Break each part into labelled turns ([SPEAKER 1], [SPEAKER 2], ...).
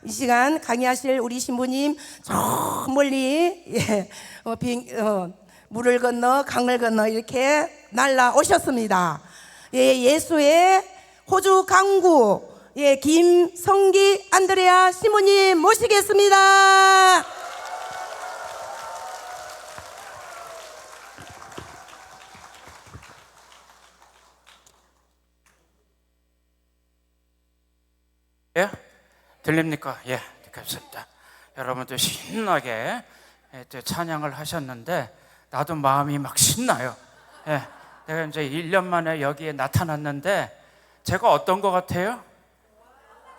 [SPEAKER 1] 이 시간 강의하실 우리 신부님 저 멀리 물을 건너 강을 건너 이렇게 날라오셨습니다. 예수의 호주 강구 김성기 안드레아 신부님 모시겠습니다.
[SPEAKER 2] 예? 들립니까? 예, 감사합니다. 여러분들 신나게 찬양을 하셨는데 나도 마음이 막 신나요. 예, 내가 이제 1년 만에 여기에 나타났는데 제가 어떤 것 같아요?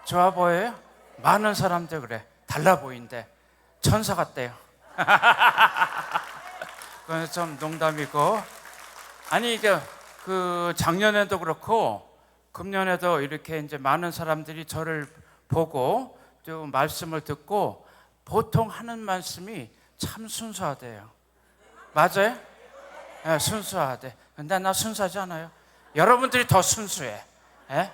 [SPEAKER 2] 좋아 보여요? 많은 사람들 그래, 달라 보인대. 천사 같대요. 그건 좀 농담이고, 아니 이게 작년에도 그렇고 금년에도 이렇게 이제 많은 사람들이 저를 보고 또 말씀을 듣고 보통 하는 말씀이 참 순수하대요. 맞아요? 네, 순수하대. 근데 나 순수하지 않아요. 여러분들이 더 순수해. 네?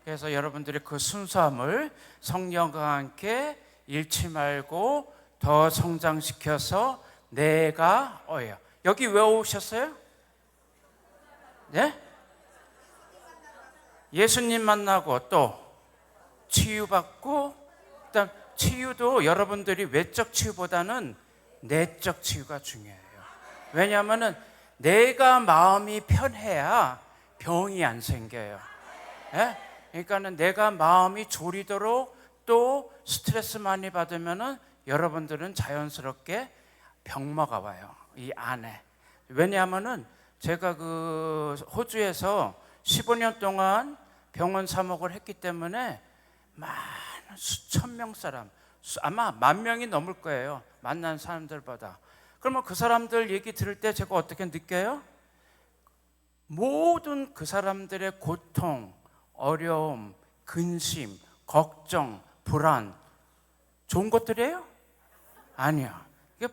[SPEAKER 2] 그래서 여러분들이 그 순수함을 성령과 함께 잃지 말고 더 성장시켜서 내가 여기 왜 오셨어요? 네? 예수님 만나고 또 치유받고, 일단 치유도 여러분들이 외적 치유보다는 내적 치유가 중요해요. 왜냐하면 내가 마음이 편해야 병이 안 생겨요. 예? 그러니까는 내가 마음이 졸이도록 또 스트레스 많이 받으면은 여러분들은 자연스럽게 병마가 와요, 이 안에. 왜냐하면은 제가 호주에서 15년 동안 병원 사목을 했기 때문에 많은 수천 명 사람, 아마 10,000명이 넘을 거예요, 만난 사람들보다. 그러면 그 사람들 얘기 들을 때 제가 어떻게 느껴요? 모든 그 사람들의 고통, 어려움, 근심, 걱정, 불안, 좋은 것들이에요? 아니야. 이게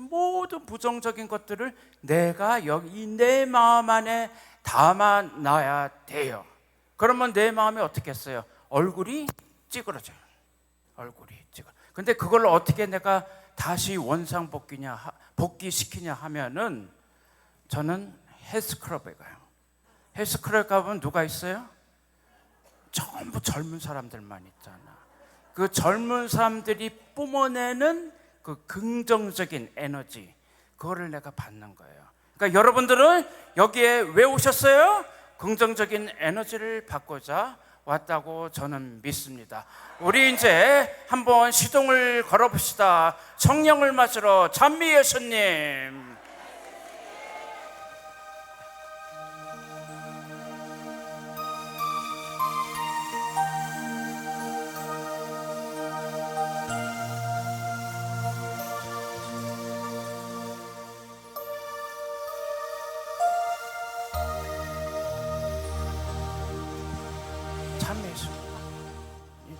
[SPEAKER 2] 모든 부정적인 것들을 내가 여기 내 마음 안에 담아놔야 돼요. 그러면 내 마음이 어떻겠어요? 얼굴이 찌그러져요. 근데 그걸 어떻게 내가 다시 복귀시키냐 하면은, 저는 헬스클럽에 가요. 헬스클럽에 가면 누가 있어요? 전부 젊은 사람들만 있잖아. 그 젊은 사람들이 뿜어내는 그 긍정적인 에너지, 그거를 내가 받는 거예요. 그러니까 여러분들은 여기에 왜 오셨어요? 긍정적인 에너지를 받고자 왔다고 저는 믿습니다. 우리 이제 한번 시동을 걸어봅시다. 성령을 맞으러 찬미 예수님.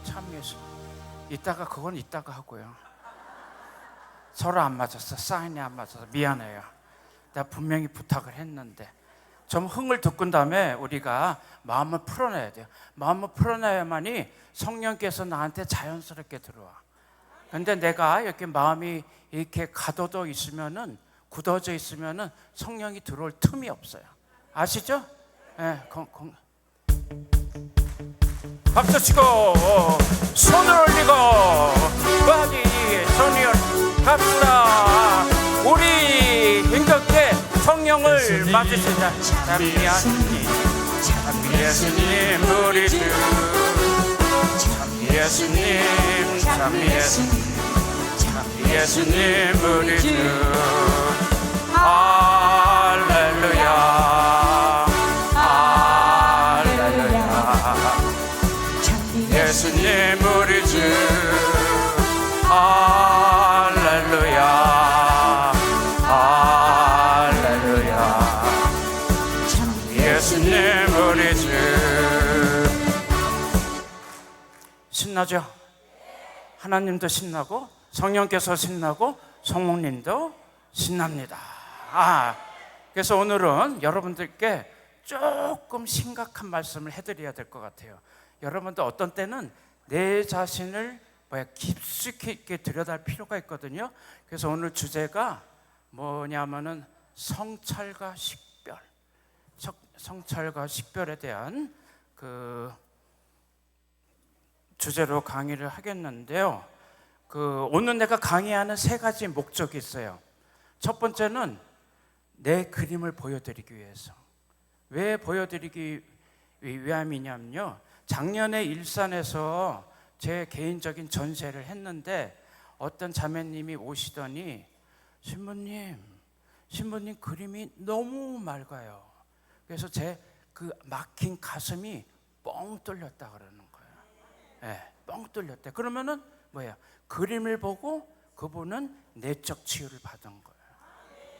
[SPEAKER 2] 참예수. 그건 이따가 하고요. 서로 안 맞았어. 사인이 안 맞아서 미안해요. 내가 분명히 부탁을 했는데 좀 흥을 돋군 다음에 우리가 마음을 풀어내야 돼요. 마음을 풀어내야만이 성령께서 나한테 자연스럽게 들어와. 근데 내가 이렇게 마음이 이렇게 가둬져 있으면은, 굳어져 있으면은 성령이 들어올 틈이 없어요. 아시죠? 네, 박수 치고 손을 올리고 바디 손을 갑시다. 우리 힘겹게 성령을 맞으시자. 참미 예수님 우리 주, 참미 예수님 우리 주. 할렐루야 예수님 우리 주. 할렐루야 예수님 우리 주. 신나죠? 하나님도 신나고 성령께서 신나고 성령님도 신납니다. 그래서 오늘은 여러분들께 조금 심각한 말씀을 해드려야 될 것 같아요. 여러분도 어떤 때는 내 자신을 깊숙이 있게 들여다볼 필요가 있거든요. 그래서 오늘 주제가 뭐냐면은 성찰과 식별, 성찰과 식별에 대한 그 주제로 강의를 하겠는데요. 오늘 내가 강의하는 세 가지 목적이 있어요. 첫 번째는 내 그림을 보여드리기 위해서. 왜 보여드리기 위함이냐면요, 작년에 일산에서 제 개인적인 전시회를 했는데 어떤 자매님이 오시더니 신부님 그림이 너무 맑아요. 그래서 제 그 막힌 가슴이 뻥 뚫렸다 그러는 거예요. 네, 뻥 뚫렸대. 그러면은 뭐야? 그림을 보고 그분은 내적 치유를 받은 거예요.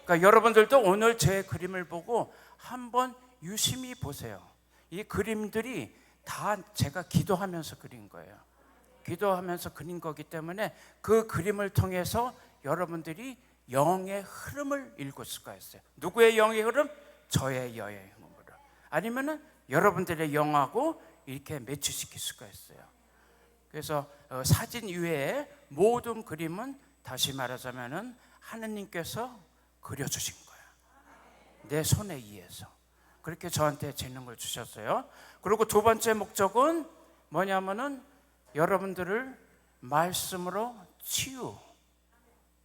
[SPEAKER 2] 그러니까 여러분들도 오늘 제 그림을 보고 한번 유심히 보세요. 이 그림들이 다 제가 기도하면서 그린 거예요. 기도하면서 그린 거기 때문에 그 그림을 통해서 여러분들이 영의 흐름을 읽을 수가 있어요. 누구의 영의 흐름? 저의 영의 흐름. 아니면은 여러분들의 영하고 이렇게 매치시킬 수가 있어요. 그래서 사진 이외에 모든 그림은 다시 말하자면은 하느님께서 그려주신 거예요. 내 손에 의해서. 그렇게 저한테 재능을 주셨어요. 그리고 두 번째 목적은 뭐냐면은 여러분들을 말씀으로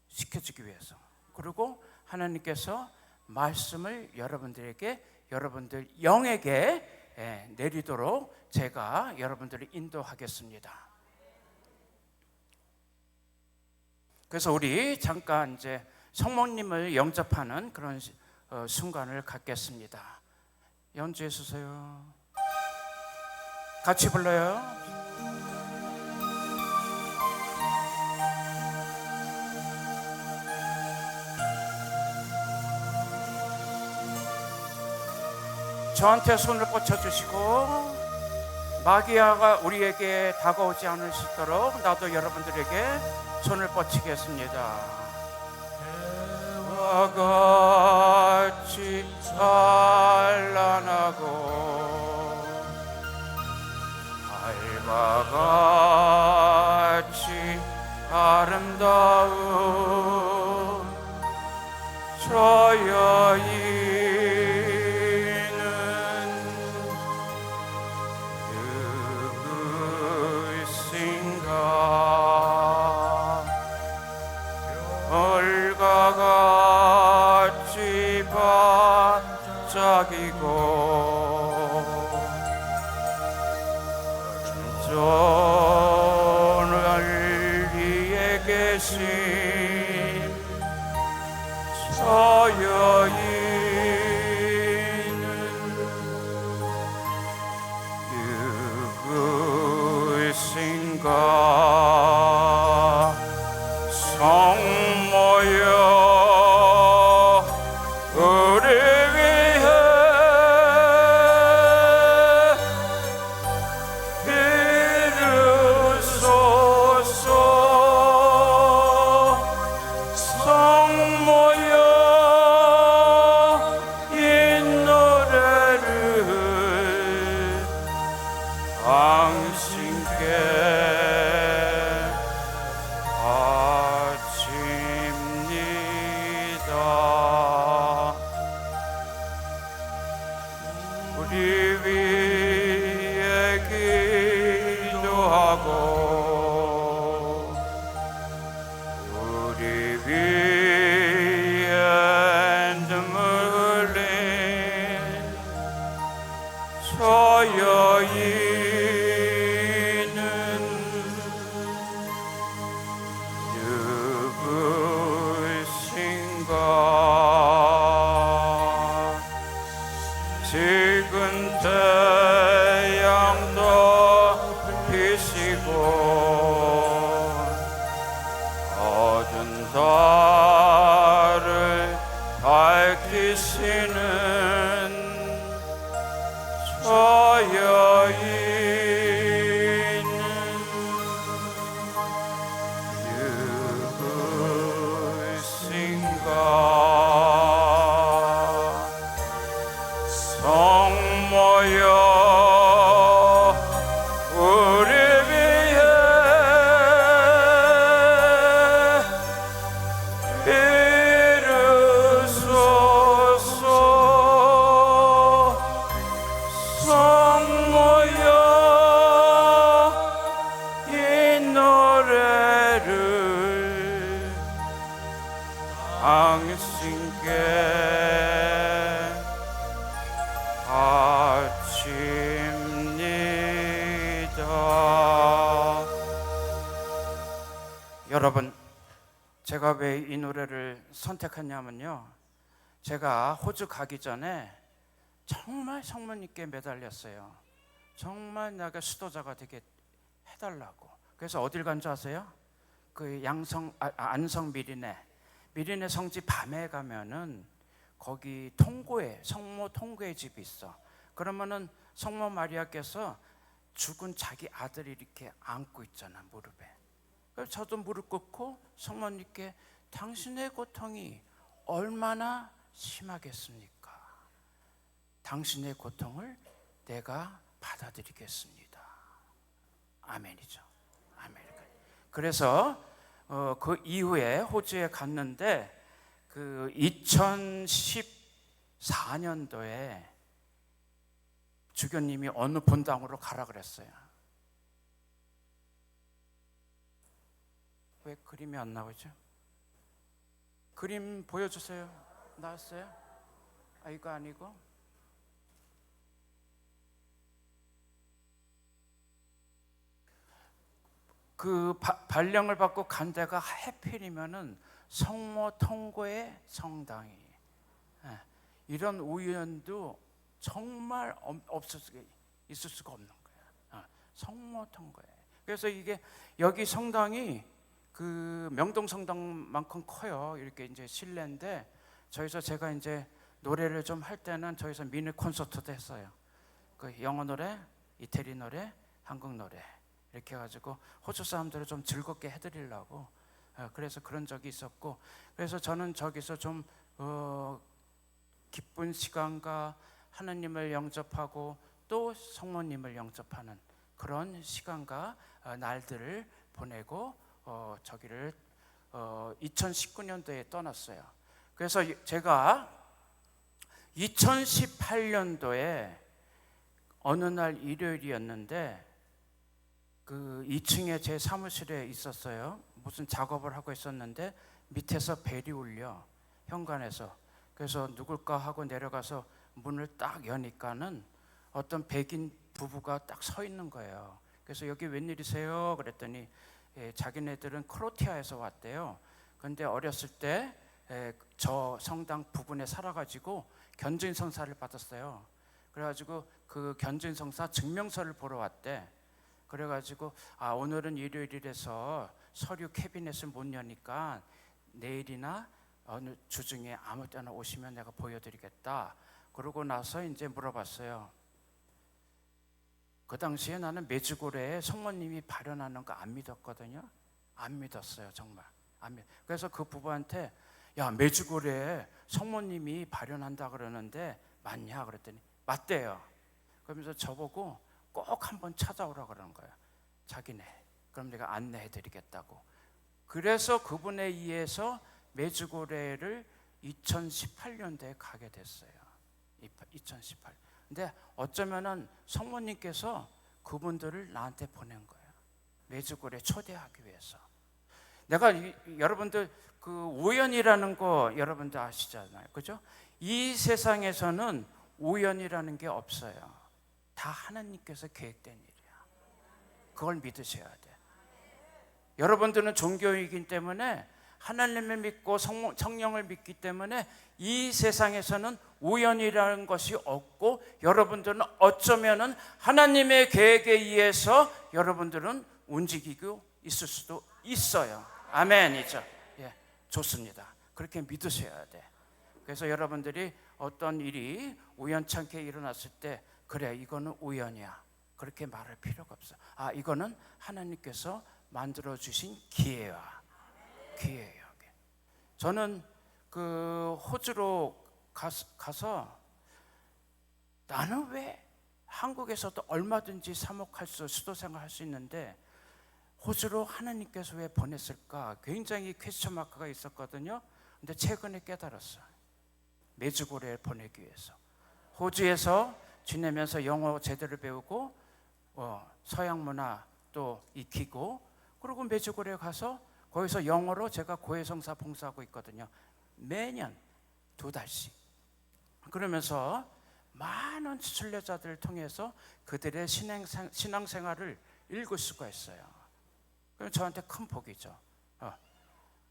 [SPEAKER 2] 치유시켜주기 위해서. 그리고 하나님께서 말씀을 여러분들 영에게 내리도록 제가 여러분들을 인도하겠습니다. 그래서 우리 잠깐 이제 성모님을 영접하는 그런 순간을 갖겠습니다. 연주해 주세요. 같이 불러요. 저한테 손을 뻗쳐주시고 마귀아가 우리에게 다가오지 않을 수 있도록 나도 여러분들에게 손을 뻗치겠습니다. 해와 같이 찬란하고 달과 같이 아름다운 저 여인은 누구신가? 별과 같이 반짝이고 전을 위에 계신 저 여인은 누구신가? 성모여 우리 위해 비르소서. 성모여 노래를 당신께 바칩니다. 여러분, 제가 왜 이 노래를 선택했냐면요, 제가 호주 가기 전에 정말 성모님께 매달렸어요. 정말 내가 수도자가 되게 해달라고. 그래서 어딜 간 줄 아세요? 그 안성 미린의 성지 밤에 가면은 거기 통고에, 성모 통고의 집이 있어. 그러면은 성모 마리아께서 죽은 자기 아들이 이렇게 안고 있잖아, 무릎에. 그래서 저도 무릎 꿇고 성모님께 당신의 고통이 얼마나 심하겠습니까? 당신의 고통을 내가 받아들이겠습니다. 아멘이죠. 아멘. 그래서 그 이후에 호주에 갔는데 그 2014년도에 주교님이 어느 본당으로 가라 그랬어요. 왜 그림이 안 나오죠? 그림 보여주세요. 나왔어요? 아, 이거 아니고 그 발령을 받고 간 데가 하필이면은 성모 통고의 성당이. 이런 우연도 정말 있을 수가 없는 거야. 성모 통고에. 그래서 이게 여기 성당이 그 명동 성당만큼 커요. 이렇게 이제 실내인데 저기서 제가 이제 노래를 좀 할 때는 저기서 미니 콘서트도 했어요. 그 영어 노래, 이태리 노래, 한국 노래. 이렇게 해가지고 호주 사람들을 좀 즐겁게 해드리려고 그래서 그런 적이 있었고, 그래서 저는 저기서 좀 기쁜 시간과 하나님을 영접하고 또 성모님을 영접하는 그런 시간과 날들을 보내고 저기를 2019년도에 떠났어요. 그래서 제가 2018년도에 어느 날 일요일이었는데 그 2층에 제 사무실에 있었어요. 무슨 작업을 하고 있었는데 밑에서 벨이 울려, 현관에서. 그래서 누굴까 하고 내려가서 문을 딱 여니까는 어떤 백인 부부가 딱 서 있는 거예요. 그래서 여기 웬일이세요? 그랬더니 자기네들은 크로티아에서 왔대요. 그런데 어렸을 때 저 성당 부근에 살아가지고 견주인성사를 받았어요. 그래가지고 그 견주인성사 증명서를 보러 왔대. 그래가지고 오늘은 일요일이라서 서류 캐비넷을 못 여니까 내일이나 어느 주중에 아무 때나 오시면 내가 보여드리겠다. 그러고 나서 이제 물어봤어요. 그 당시에 나는 메주고래에 성모님이 발현하는 거 안 믿었거든요. 안 믿었어요, 정말. 그래서 그 부부한테 야, 메주고래에 성모님이 발현한다 그러는데 맞냐? 그랬더니 맞대요. 그러면서 저보고 꼭 한번 찾아오라 그러는 거예요. 자기네. 그럼 내가 안내해 드리겠다고. 그래서 그분에 의해서 메주고래를 2018년도에 가게 됐어요. 2018. 근데 어쩌면은 성모님께서 그분들을 나한테 보낸 거예요. 메주고래 초대하기 위해서. 내가 여러분들 그 우연이라는 거 여러분들 아시잖아요. 그죠? 이 세상에서는 우연이라는 게 없어요. 다 하나님께서 계획된 일이야. 그걸 믿으셔야 돼. 여러분들은 종교이기 때문에 하나님을 믿고 성령을 믿기 때문에 이 세상에서는 우연이라는 것이 없고 여러분들은 어쩌면은 하나님의 계획에 의해서 여러분들은 움직이고 있을 수도 있어요. 아멘이죠. 예, 좋습니다. 그렇게 믿으셔야 돼. 그래서 여러분들이 어떤 일이 우연찮게 일어났을 때 그래, 이거는 우연이야, 그렇게 말할 필요가 없어. 이거는 하나님께서 만들어주신 기회야. 기회예요. 저는 그 호주로 가서 나는 왜 한국에서도 얼마든지 사목할 수도생활 할 수 있는데 호주로 하나님께서 왜 보냈을까? 굉장히 퀘스천 마크가 있었거든요. 근데 최근에 깨달았어요. 메주고래를 보내기 위해서. 호주에서 지내면서 영어 제대로 배우고 서양 문화 또 익히고 그리고 메주고리에 가서 거기서 영어로 제가 고해성사 봉사하고 있거든요. 매년 2달씩. 그러면서 많은 순례자들을 통해서 그들의 신앙생활을 읽을 수가 있어요. 그럼 저한테 큰 복이죠.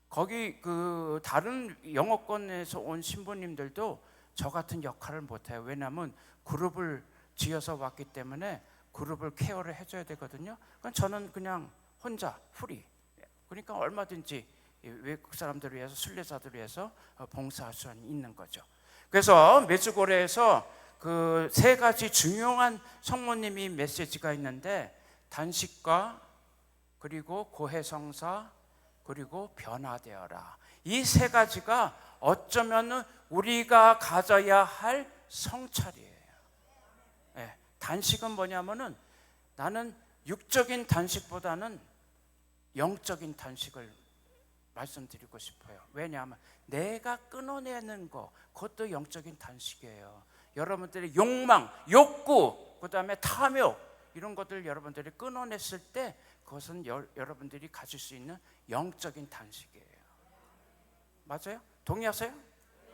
[SPEAKER 2] 거기 그 다른 영어권에서 온 신부님들도 저 같은 역할을 못해요. 왜냐하면 그룹을 지어서 왔기 때문에 그룹을 케어를 해줘야 되거든요. 그러니까 저는 그냥 혼자 프리. 그러니까 얼마든지 외국 사람들을 위해서, 순례자들을 위해서 봉사할 수 있는 거죠. 그래서 메주고레에서 그 3가지 중요한 성모님이 메시지가 있는데, 단식과 그리고 고해성사 그리고 변화되어라. 이 3가지가 어쩌면 우리가 가져야 할 성찰이에요. 네, 단식은 뭐냐면은 나는 육적인 단식보다는 영적인 단식을 말씀드리고 싶어요. 왜냐하면 내가 끊어내는 거, 그것도 영적인 단식이에요. 여러분들의 욕망, 욕구, 그 다음에 탐욕, 이런 것들 여러분들이 끊어냈을 때 그것은 여러분들이 가질 수 있는 영적인 단식이에요. 맞아요? 동의하세요?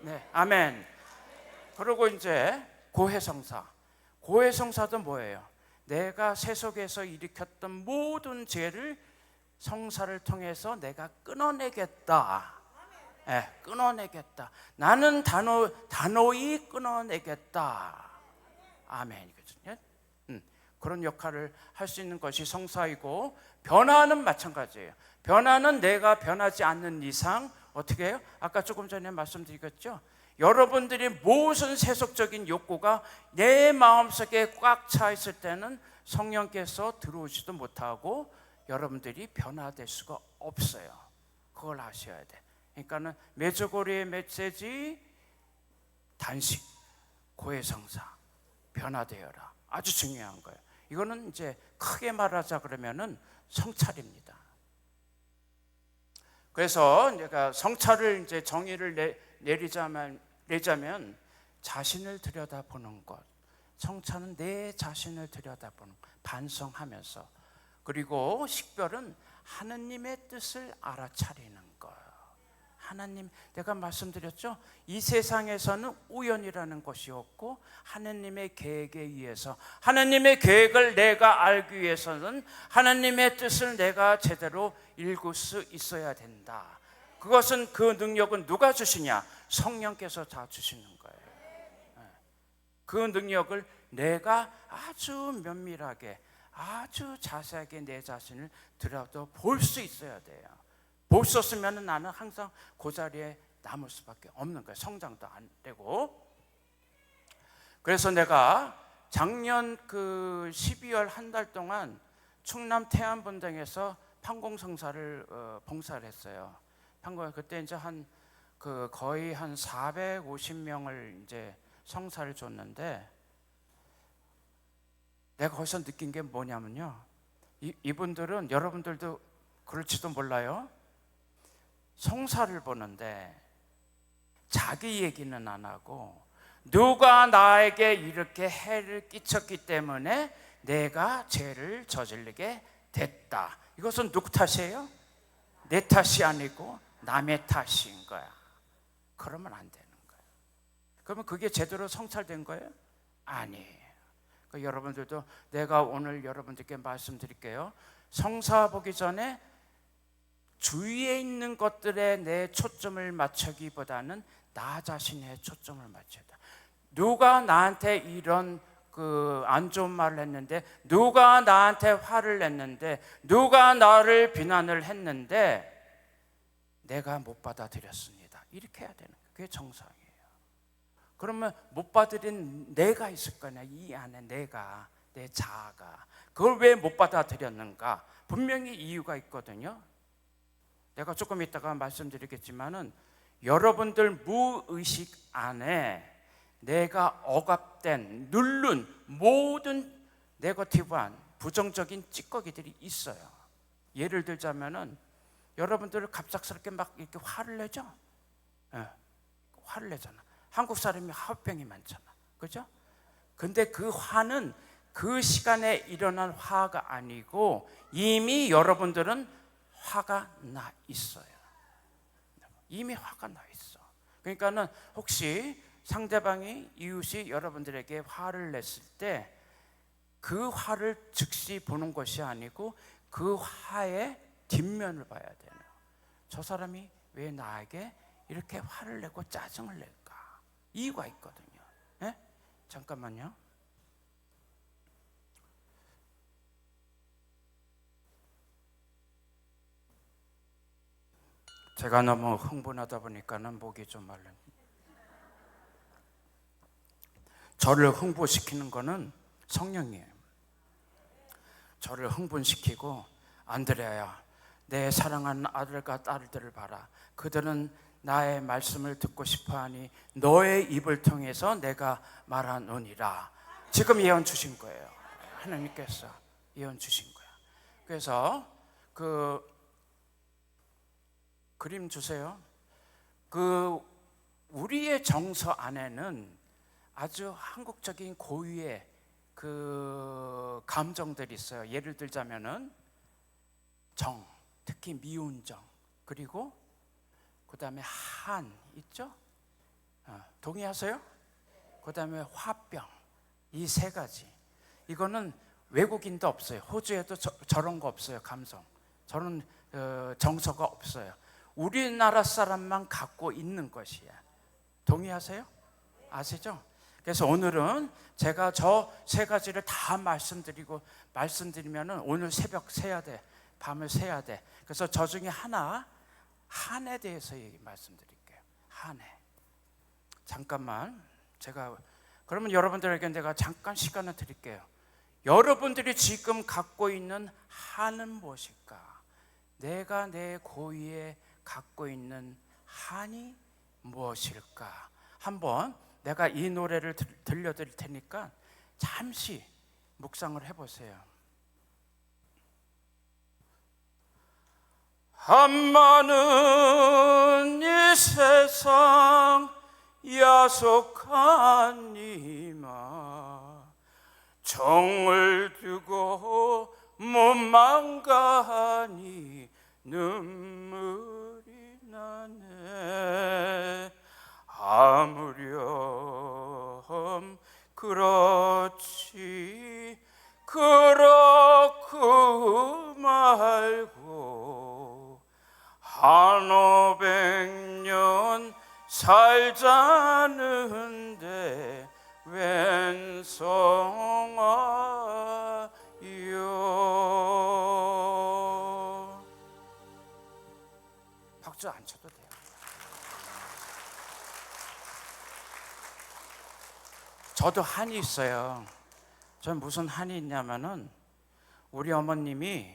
[SPEAKER 2] 네, 아멘. 그리고 이제 고해성사. 고해성사도 뭐예요? 내가 세속에서 일으켰던 모든 죄를 성사를 통해서 내가 끊어내겠다. 네, 끊어내겠다. 나는 단호히 끊어내겠다. 아멘. 그런 역할을 할 수 있는 것이 성사이고, 변화는 마찬가지예요. 변화는 내가 변하지 않는 이상 어떻게 해요? 아까 조금 전에 말씀드렸죠. 여러분들이 무슨 세속적인 욕구가 내 마음속에 꽉 차 있을 때는 성령께서 들어오지도 못하고 여러분들이 변화될 수가 없어요. 그걸 아셔야 돼. 그러니까는 메주고리의 메시지, 단식, 고해성사, 변화되어라. 아주 중요한 거예요. 이거는 이제 크게 말하자 그러면은 성찰입니다. 그래서 내가 성찰을 이제 정의를 내자면 자신을 들여다보는 것. 성찰은 내 자신을 들여다보는 것, 반성하면서. 그리고 식별은 하느님의 뜻을 알아차리는 거예요. 하나님, 내가 말씀드렸죠? 이 세상에서는 우연이라는 것이 없고 하나님의 계획에 의해서, 하나님의 계획을 내가 알기 위해서는 하나님의 뜻을 내가 제대로 읽을 수 있어야 된다. 그것은, 그 능력은 누가 주시냐? 성령께서 다 주시는 거예요. 그 능력을 내가 아주 면밀하게, 아주 자세하게 내 자신을 들여다볼 수 있어야 돼요. 볼 수 없으면 나는 항상 그 자리에 남을 수밖에 없는 거예요. 성장도 안 되고. 그래서 내가 작년 그 12월 한 달 동안 충남 태안분당에서 판공성사를 봉사를 했어요. 그때 이제 거의 한 450명을 이제 성사를 줬는데, 내가 거기서 느낀 게 뭐냐면요, 이분들은, 여러분들도 그럴지도 몰라요, 성사를 보는데 자기 얘기는 안 하고 누가 나에게 이렇게 해를 끼쳤기 때문에 내가 죄를 저지르게 됐다. 이것은 누구 탓이에요? 내 탓이 아니고 남의 탓인 거야. 그러면 안 되는 거예요. 그러면 그게 제대로 성찰된 거예요? 아니에요. 그러니까 여러분들도, 내가 오늘 여러분들께 말씀드릴게요. 성사 보기 전에 주위에 있는 것들에 내 초점을 맞추기보다는 나 자신의 초점을 맞춰야 돼. 누가 나한테 이런 안 좋은 말을 했는데, 누가 나한테 화를 냈는데, 누가 나를 비난을 했는데 내가 못 받아들였습니다. 이렇게 해야 되는 거예요. 그게 정상이에요. 그러면 못 받아들인 내가 있을 거냐, 이 안에 내가, 내 자아가. 그걸 왜 못 받아들였는가? 분명히 이유가 있거든요. 내가 조금 이따가 말씀드리겠지만은, 여러분들 무의식 안에 내가 억압된, 누른 모든 네거티브한, 부정적인 찌꺼기들이 있어요. 예를 들자면은, 여러분들 갑작스럽게 막 이렇게 화를 내죠? 네, 화를 내잖아. 한국 사람이 화병이 많잖아. 그죠? 근데 그 화는 그 시간에 일어난 화가 아니고 이미 여러분들은 화가 나 있어요. 이미 화가 나 있어. 그러니까는 혹시 상대방이, 이웃이 여러분들에게 화를 냈을 때 그 화를 즉시 보는 것이 아니고 그 화의 뒷면을 봐야 돼요. 저 사람이 왜 나에게 이렇게 화를 내고 짜증을 낼까? 이유가 있거든요. 네? 잠깐만요. 제가 너무 흥분하다 보니까는 목이 좀 말라. 저를 흥분시키는 거는 성령이에요. 저를 흥분시키고, 안드레아야, 내 사랑하는 아들과 딸들을 봐라. 그들은 나의 말씀을 듣고 싶어하니 너의 입을 통해서 내가 말하노니라. 지금 예언 주신 거예요. 하나님께서 예언 주신 거야. 그래서 그 그림 주세요. 그 우리의 정서 안에는 아주 한국적인 고유의 그 감정들이 있어요. 예를 들자면은 정, 특히 미운 정, 그리고 그 다음에 한 있죠? 동의하세요? 그 다음에 화병, 이 세 가지. 이거는 외국인도 없어요. 호주에도 저런 거 없어요. 감성, 저런 정서가 없어요. 우리나라 사람만 갖고 있는 것이야. 동의하세요? 아시죠? 그래서 오늘은 제가 저 세 가지를 다 말씀드리면은 오늘 새벽 새야 돼. 밤을 새야 돼. 그래서 저 중에 하나, 한에 대해서 말씀드릴게요. 한해. 잠깐만. 그러면 여러분들에게 내가 잠깐 시간을 드릴게요. 여러분들이 지금 갖고 있는 한은 무엇일까? 내가 내 고유에 갖고 있는 한이 무엇일까? 한번 내가 이 노래를 들려드릴 테니까 잠시 묵상을 해보세요. 한마는 이 세상 야속한 이마 정을 두고 못만 가니 눈물이 나네. 아무렴 그렇지 그렇고 말고 한 500년 살자는데 웬성하요. 박수 안 쳐도 돼요. 저도 한이 있어요. 전 무슨 한이 있냐면은 우리 어머님이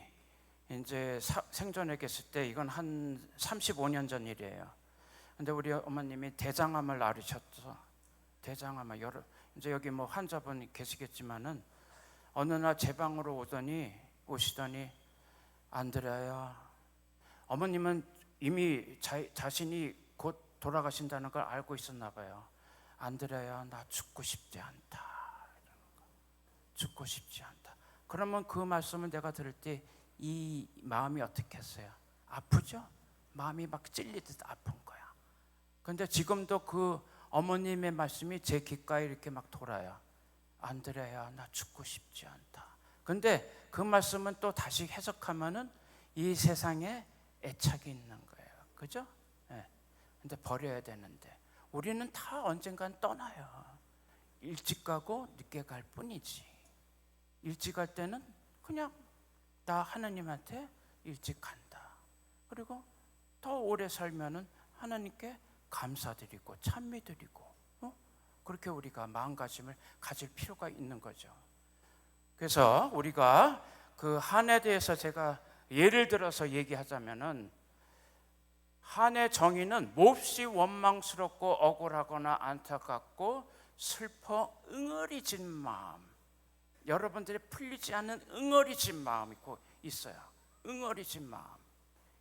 [SPEAKER 2] 이제 생전에 계실 때, 이건 한 35년 전 일이에요. 근데 우리 어머님이 대장암을 앓으셨어. 대장암을 이제 여기 뭐 환자분 계시겠지만은 어느 날 제 방으로 오시더니 안드레아야, 어머님은 이미 자신이 곧 돌아가신다는 걸 알고 있었나 봐요. 안드레아야, 나 죽고 싶지 않다. 죽고 싶지 않다. 그러면 그 말씀을 내가 들을 때 이 마음이 어떻게 했어요? 아프죠? 마음이 막 찔리듯 아픈 거야. 근데 지금도 그 어머님의 말씀이 제 귓가에 이렇게 막 돌아요. 안드레아야, 나 죽고 싶지 않다. 근데 그 말씀은 또 다시 해석하면은 이 세상에 애착이 있는 거예요. 그죠? 네. 근데 버려야 되는데 우리는 다 언젠간 떠나요. 일찍 가고 늦게 갈 뿐이지. 일찍 갈 때는 그냥 나 하나님한테 일찍 간다. 그리고 더 오래 살면은 하나님께 감사드리고 찬미드리고 그렇게 우리가 마음가짐을 가질 필요가 있는 거죠. 그래서 우리가 그 한에 대해서 제가 예를 들어서 얘기하자면은, 한의 정의는 몹시 원망스럽고 억울하거나 안타깝고 슬퍼 응어리진 마음, 여러분들이 풀리지 않는 응어리진 마음이 있어요. 응어리진 마음,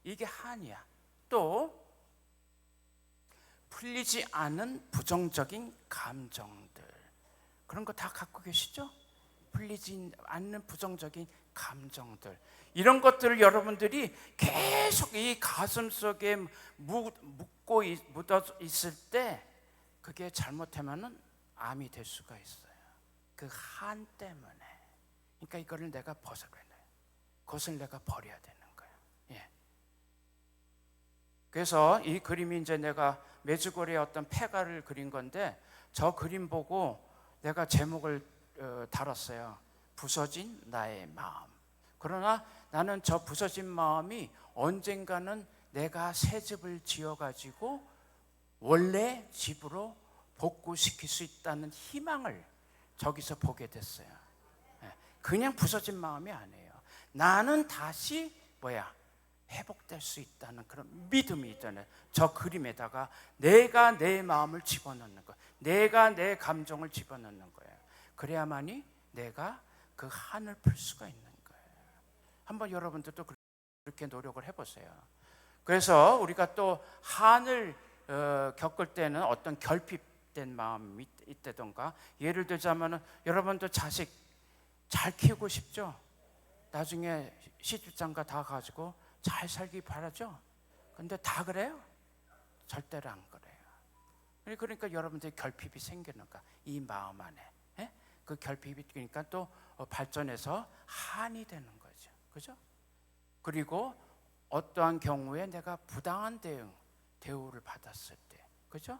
[SPEAKER 2] 이게 한이야. 또 풀리지 않은 부정적인 감정들, 그런 거 다 갖고 계시죠? 풀리지 않는 부정적인 감정들, 이런 것들을 여러분들이 계속 이 가슴 속에 묻고 묻어 있을 때 그게 잘못하면은 암이 될 수가 있어요. 그 한 때문에. 그러니까 이거를 내가 벗어야 돼요. 그것을 내가 버려야 되는 거예요. 예. 그래서 이 그림이 이제 내가 메주고리의 어떤 폐가를 그린 건데, 저 그림 보고 내가 제목을 달았어요. 부서진 나의 마음. 그러나 나는 저 부서진 마음이 언젠가는 내가 새 집을 지어가지고 원래 집으로 복구시킬 수 있다는 희망을 저기서 보게 됐어요. 그냥 부서진 마음이 아니에요. 나는 다시 회복될 수 있다는 그런 믿음이 있잖아요. 저 그림에다가 내가 내 마음을 집어넣는 거예요. 내가 내 감정을 집어넣는 거예요. 그래야만이 내가 그 한을 풀 수가 있는 거예요. 한번 여러분들도 그렇게 노력을 해보세요. 그래서 우리가 또 한을 겪을 때는 어떤 결핍된 마음이 있다던가, 예를 들자면 여러분도 자식 잘 키우고 싶죠? 나중에 시집장가 다 가지고 잘 살기 바라죠? 근데 다 그래요? 절대로 안 그래요. 그러니까 여러분들이 결핍이 생기는 거야. 이 마음 안에. 예? 그 결핍이 그러니까 또 발전해서 한이 되는 거죠. 그죠? 그리고 어떠한 경우에 내가 부당한 대우를 받았을 때. 그죠?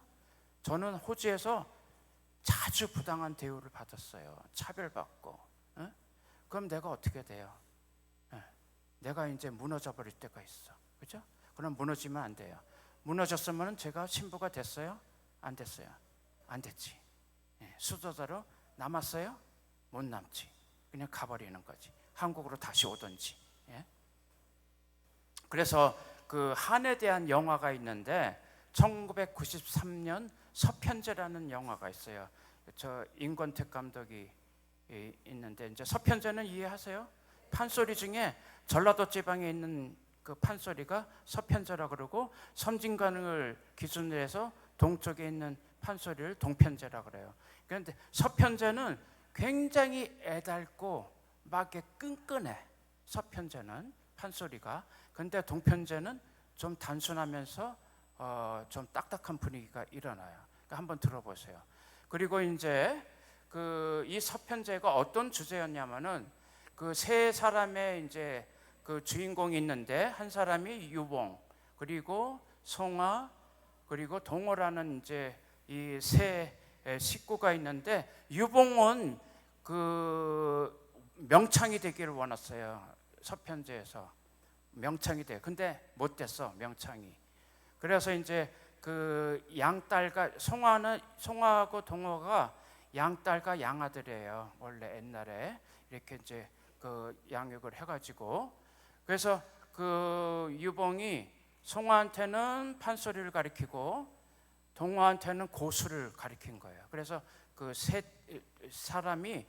[SPEAKER 2] 저는 호주에서 자주 부당한 대우를 받았어요. 차별받고. 그럼 내가 어떻게 돼요? 내가 이제 무너져 버릴 때가 있어. 그죠? 그럼 무너지면 안 돼요. 무너졌으면 제가 신부가 됐어요? 안 됐어요? 안 됐지. 수도자로 남았어요? 못 남지. 그냥 가버리는 거지. 한국으로 다시 오든지. 그래서 그 한에 대한 영화가 있는데 1993년 서편제라는 영화가 있어요. 저 임권택 감독이 있는데, 이제 서편제는 이해하세요? 판소리 중에 전라도 지방에 있는 그 판소리가 서편제라 그러고, 섬진강을 기준으로 해서 동쪽에 있는 판소리를 동편제라 그래요. 그런데 서편제는 굉장히 애달고 막 이렇게 끈끈해. 서편제는 판소리가. 근데 동편제는 좀 단순하면서 좀 딱딱한 분위기가 일어나요. 그러니까 한번 들어보세요. 그리고 이제 이 서편제가 어떤 주제였냐면은 그 세 사람의 이제 그 주인공이 있는데, 한 사람이 유봉, 그리고 송아, 그리고 동호라는 이제 이 세 식구가 있는데, 유봉은 그 명창이 되기를 원했어요. 서편제에서 명창이 돼. 근데 못 됐어, 명창이. 그래서 이제 그 양딸과 송아하고 동호가 양딸과 양아들이에요. 원래 옛날에 이렇게 이제 그 양육을 해가지고. 그래서 그 유봉이 송아한테는 판소리를 가리키고 동호한테는 고수를 가리킨 거예요. 그래서 그 세 사람이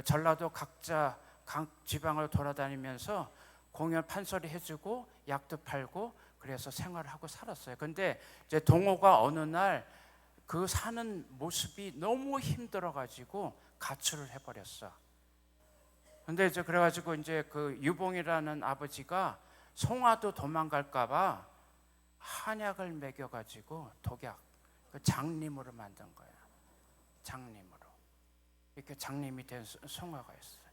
[SPEAKER 2] 전라도 각자 각 지방을 돌아다니면서 공연 판소리 해주고 약도 팔고 그래서 생활을 하고 살았어요. 근데 이제 동호가 어느 날 그 사는 모습이 너무 힘들어가지고 가출을 해버렸어. 근데 이제 그래가지고 이제 그 유봉이라는 아버지가 송아도 도망갈까봐 한약을 먹여가지고 독약, 그 장님으로 만든 거야. 장님으로. 이렇게 장님이 된 송아가 있어요.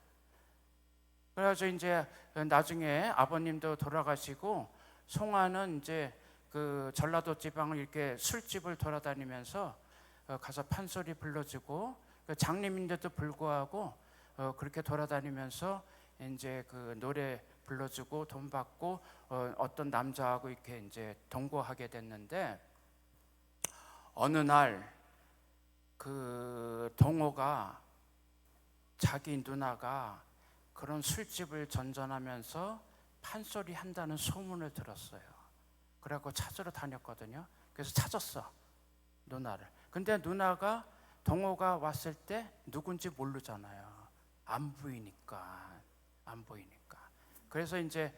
[SPEAKER 2] 그래서 이제 나중에 아버님도 돌아가시고 송아는 이제 그 전라도 지방을 이렇게 술집을 돌아다니면서 가서 판소리 불러주고, 장님인데도 불구하고 그렇게 돌아다니면서 이제 그 노래 불러주고 돈 받고 어떤 남자하고 이렇게 이제 동거하게 됐는데, 어느 날 그 동호가 자기 누나가 그런 술집을 전전하면서 판소리 한다는 소문을 들었어요. 그래갖고 찾으러 다녔거든요. 그래서 찾았어, 누나를. 근데 누나가 동호가 왔을 때 누군지 모르잖아요. 안 보이니까. 그래서 이제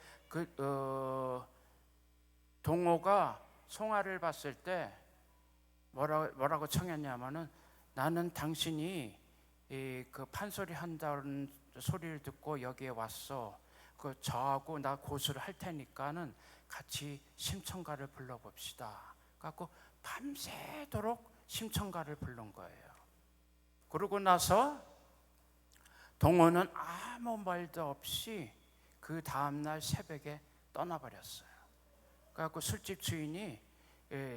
[SPEAKER 2] 동호가 송아를 봤을 때 뭐라고 청했냐면은, 나는 당신이 그 판소리 한다는 소리를 듣고 여기에 왔어. 저하고 나 고수를 할 테니까는 같이 심청가를 불러봅시다. 그래갖고 밤새도록 심청가를 부른 거예요. 그러고 나서 동호는 아무 말도 없이 그 다음날 새벽에 떠나버렸어요. 그래갖고 술집 주인이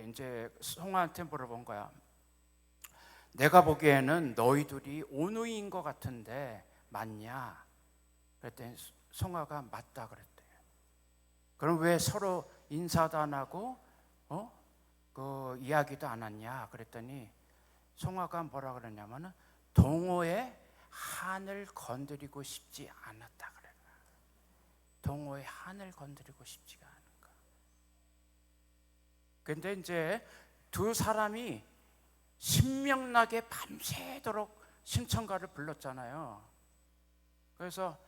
[SPEAKER 2] 이제 송아한테 물어본 거야. 내가 보기에는 너희 둘이 온누이인 것 같은데 맞냐? 그랬더니 송아가 맞다 그랬대요. 그럼 왜 서로 인사도 안 하고 그 이야기도 안 했냐? 그랬더니 송아가 뭐라 그랬냐면은 동호의 한을 건드리고 싶지 않았다 그래요. 동호의 한을 건드리고 싶지가 않은 거. 근데 이제 두 사람이 신명나게 밤새도록 심청가를 불렀잖아요. 그래서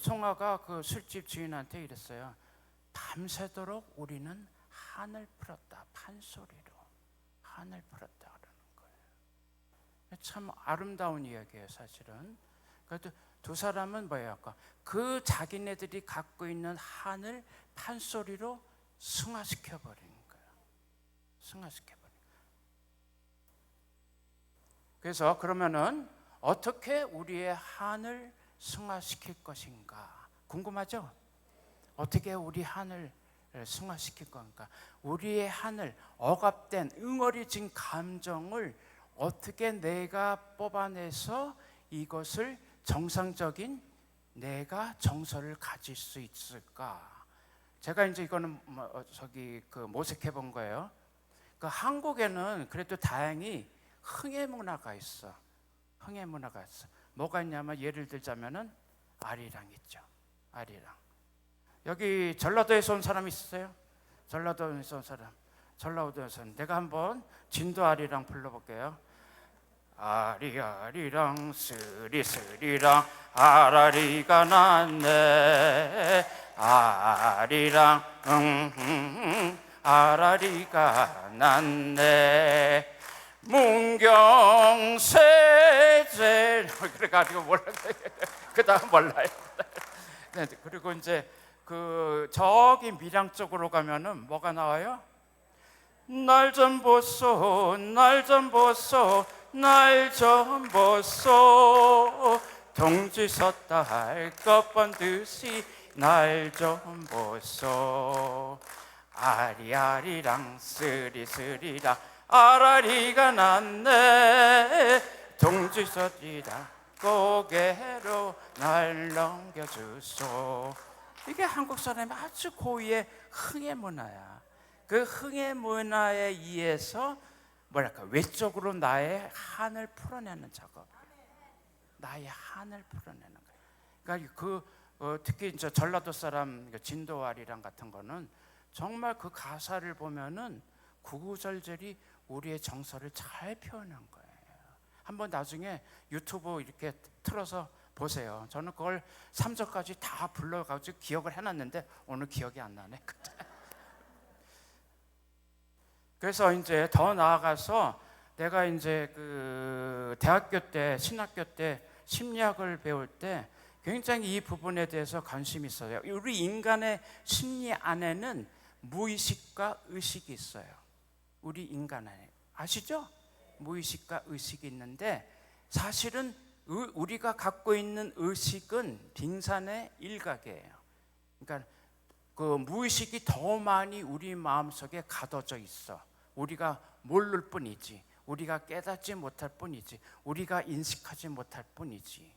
[SPEAKER 2] 송아가 그 술집 주인한테 이랬어요. 밤새도록 우리는 한을 풀었다. 판소리로 한을 풀었다 그러는 거예요. 참 아름다운 이야기예요, 사실은. 그래도 두 사람은 뭐예요? 그 자기네들이 갖고 있는 한을 판소리로 승화시켜 버린 거예요. 승화시켜 버린. 그래서 그러면은 어떻게 우리의 한을 승화시킬 것인가 궁금하죠? 어떻게 우리 한을 승화시킬 건가? 우리의 한을 억압된 응어리진 감정을 어떻게 내가 뽑아내서 이것을 정상적인 내가 정서를 가질 수 있을까? 제가 이제 이거는 모색해 본 거예요. 한국에는 그래도 다행히 흥의 문화가 있어. 흥의 문화가 있어. 뭐가 있냐면 예를 들자면은 아리랑 있죠. 아리랑. 여기 전라도에서 온 사람 있으세요? 전라도에서 온 사람. 전라도에서 내가 한번 진도 아리랑 불러볼게요. 아리아리랑 스리스리랑 아라리가 났네. 아리랑 아라리가 났네. 문경세제 그래가지고 몰라. 그 다음 몰라요. 그리고 이제 저기 밀양 쪽으로 가면은 뭐가 나와요? 날 좀 보소, 날 좀 보소, 날 좀 보소. 동지 섰다 할 것 번듯이 날 좀 보소. 아리아리랑 스리스리랑 아라리가 났네. 동지 섰다 고개로 날 넘겨주소. 이게 한국 사람이 아주 고유의 흥의 문화야. 그 흥의 문화에 의해서 외적으로 나의 한을 풀어내는 작업. 나의 한을 풀어내는 거야. 그러니까 특히 이제 전라도 사람 진도아리랑 같은 거는 정말 그 가사를 보면은 구구절절이 우리의 정서를 잘 표현한 거예요. 한번 나중에 유튜브 이렇게 틀어서 보세요. 저는 그걸 3절까지 다 불러가지고 기억을 해놨는데 오늘 기억이 안 나네. 그래서 이제 더 나아가서 내가 이제 대학교 때, 신학교 때 심리학을 배울 때 굉장히 이 부분에 대해서 관심이 있어요. 우리 인간의 심리 안에는 무의식과 의식이 있어요. 우리 인간 안에. 아시죠? 무의식과 의식이 있는데 사실은 우리가 갖고 있는 의식은 빙산의 일각이에요. 그러니까 무의식이 더 많이 우리 마음속에 가둬져 있어. 우리가 모를 뿐이지, 우리가 깨닫지 못할 뿐이지, 우리가 인식하지 못할 뿐이지.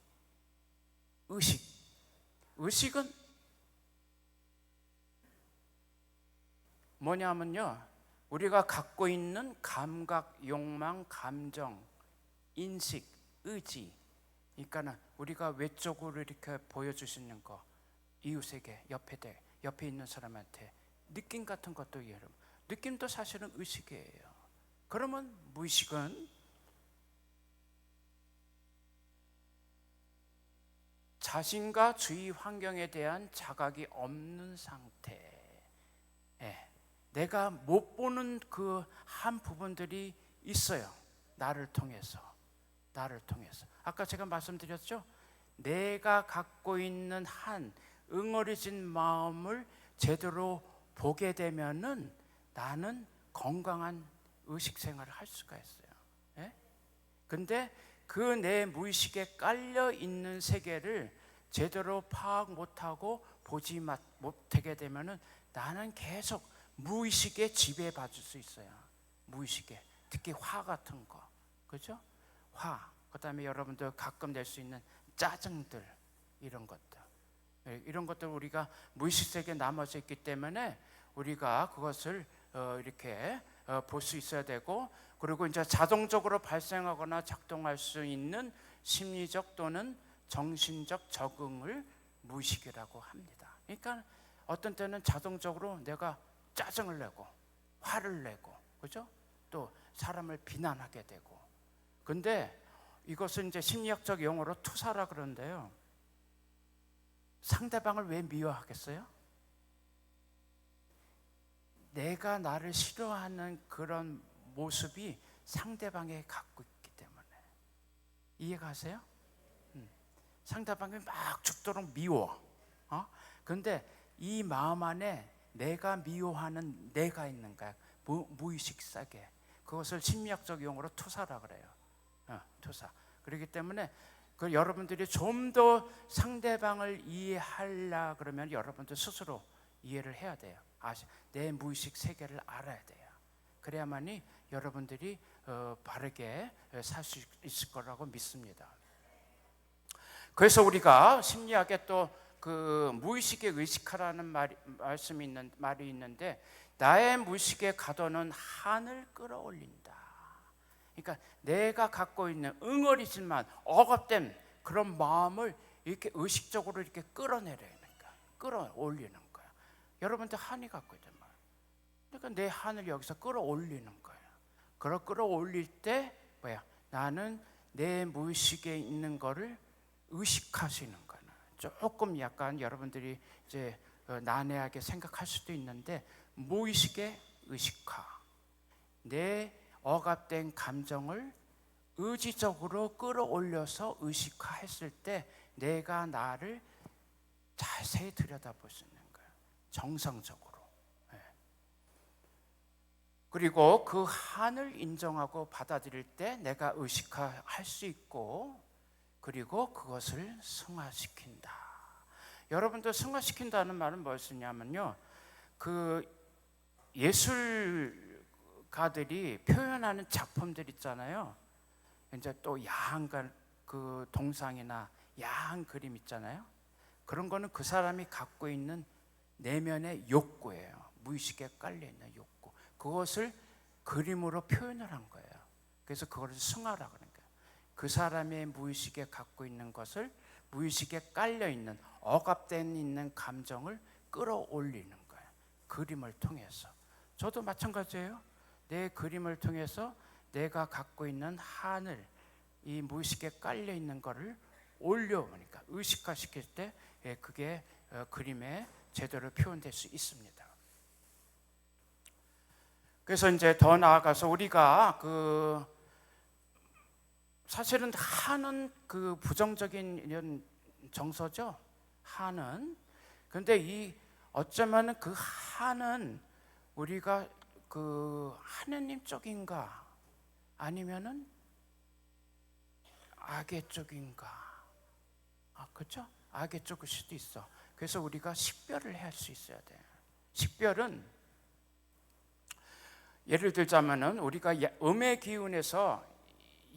[SPEAKER 2] 의식은 뭐냐면요, 우리가 갖고 있는 감각, 욕망, 감정, 인식, 의지. 그러니까 우리가 외적으로 이렇게 보여주시는 거, 이웃에게, 옆에 있는 사람한테 느낌 같은 것도 여러분, 느낌도 사실은 의식이에요. 그러면 무의식은 자신과 주위 환경에 대한 자각이 없는 상태. 내가 못 보는 그 한 부분들이 있어요. 나를 통해서. 아까 제가 말씀드렸죠? 내가 갖고 있는 한 응어리진 마음을 제대로 보게 되면은 나는 건강한 의식 생활을 할 수가 있어요. 예? 근데 그 내 무의식에 깔려 있는 세계를 제대로 파악 못하고 보지 못하게 되면은 나는 계속 무의식에 지배받을 수 있어요. 무의식에. 특히 화 같은 거. 그죠? 화. 그다음에 여러분들 가끔 낼 수 있는 짜증들, 이런 것들. 이런 것들 우리가 무의식 세계에 남아져 있기 때문에 우리가 그것을 이렇게 볼 수 있어야 되고, 그리고 이제 자동적으로 발생하거나 작동할 수 있는 심리적 또는 정신적 적응을 무의식이라고 합니다. 그러니까 어떤 때는 자동적으로 내가 짜증을 내고 화를 내고, 그죠? 또 사람을 비난하게 되고. 근데 이것은 이제 심리학적 용어로 투사라 그러는데요. 상대방을 왜 미워하겠어요? 내가 나를 싫어하는 그런 모습이 상대방이 갖고 있기 때문에. 이해가세요? 상대방이 막 죽도록 미워. 근데 이 마음 안에 내가 미워하는 내가 있는 거야. 무의식 세계. 그것을 심리학적 용어로 투사라 그래요. 투사. 그렇기 때문에 여러분들이 좀 더 상대방을 이해하려 그러면 여러분들 스스로 이해를 해야 돼요. 내 무의식 세계를 알아야 돼요. 그래야만이 여러분들이 바르게 살 수 있을 거라고 믿습니다. 그래서 우리가 심리학에 또 그 무의식에 의식하라는 말이 있는데, 나의 무의식에 가둬놓은 한을 끌어올린다. 그러니까 내가 갖고 있는 응어리지만 억압된 그런 마음을 이렇게 의식적으로 이렇게 끌어내려야 되니까, 끌어올리는 거야. 여러분들 한이 갖고 있단 말이야. 그러니까 내 한을 여기서 끌어올리는 거야. 끌어올릴 때 뭐야? 나는 내 무의식에 있는 거를 의식하시는 거야. 조금 약간 여러분들이 이제 난해하게 생각할 수도 있는데, 무의식의 의식화. 내 억압된 감정을 의지적으로 끌어올려서 의식화했을 때 내가 나를 자세히 들여다볼 수 있는 거예요. 정상적으로. 그리고 그 한을 인정하고 받아들일 때 내가 의식화할 수 있고, 그리고 그것을 승화시킨다. 여러분들 승화시킨다는 말은 무엇이냐면요, 그 예술가들이 표현하는 작품들 있잖아요. 이제 또 야한 그 동상이나 야한 그림 있잖아요. 그런 거는 그 사람이 갖고 있는 내면의 욕구예요. 무의식에 깔려 있는 욕구. 그것을 그림으로 표현을 한 거예요. 그래서 그것을 승화라 그러는 거예요. 그 사람의 무의식에 갖고 있는 것을, 무의식에 깔려 있는 억압된 있는 감정을 끌어올리는 거예요. 그림을 통해서. 저도 마찬가지예요. 내 그림을 통해서 내가 갖고 있는 한을, 이 무의식에 깔려 있는 것을 올려보니까 의식화시킬 때 그게 그림에 제대로 표현될 수 있습니다. 그래서 이제 더 나아가서 우리가 사실은 한은 그 부정적인 이런 정서죠. 한은. 근데 어쩌면은 그 한은 우리가 그 하느님 쪽인가 아니면은 악의 쪽인가. 그렇죠? 악의 쪽일 수도 있어. 그래서 우리가 식별을 할 수 있어야 돼요. 식별은 예를 들자면은 우리가 음의 기운에서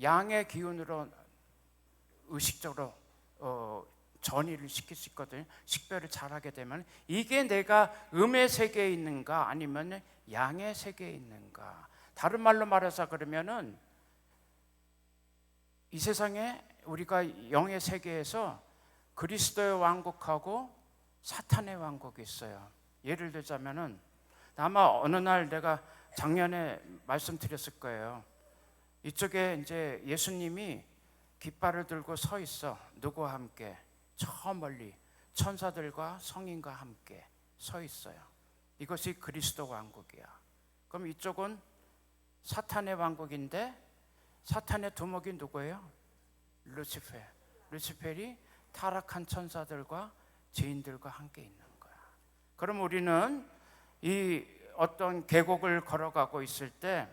[SPEAKER 2] 양의 기운으로 의식적으로 전이를 시킬 수 있거든요. 식별을 잘하게 되면 이게 내가 음의 세계에 있는가 아니면 양의 세계에 있는가. 다른 말로 말해서 그러면은 이 세상에 우리가 영의 세계에서 그리스도의 왕국하고 사탄의 왕국이 있어요. 예를 들자면은 아마 어느 날 내가 작년에 말씀드렸을 거예요. 이쪽에 이제 예수님이 깃발을 들고 서 있어. 누구와 함께? 저 멀리 천사들과 성인과 함께 서 있어요. 이것이 그리스도 왕국이야. 그럼 이쪽은 사탄의 왕국인데 사탄의 두목이 누구예요? 루시펠. 루시펠이 타락한 천사들과 죄인들과 함께 있는 거야. 그럼 우리는 이 어떤 계곡을 걸어가고 있을 때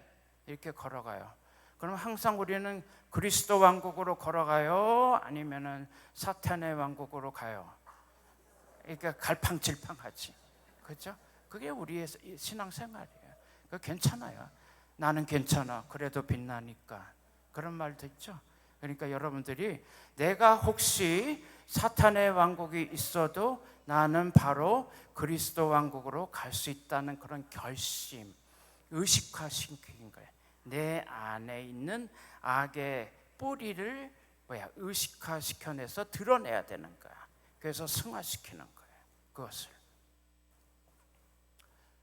[SPEAKER 2] 이렇게 걸어가요. 그럼 항상 우리는 그리스도 왕국으로 걸어가요? 아니면은 사탄의 왕국으로 가요? 그러니까 갈팡질팡하지. 그렇죠? 그게 우리의 신앙생활이에요. 그 괜찮아요. 나는 괜찮아. 그래도 빛나니까. 그런 말도 있죠. 그러니까 여러분들이 내가 혹시 사탄의 왕국이 있어도 나는 바로 그리스도 왕국으로 갈 수 있다는 그런 결심, 의식화시키는 거예요. 내 안에 있는 악의 뿌리를 의식화시켜내서 드러내야 되는 거야. 그래서 승화시키는 거예요. 그것을.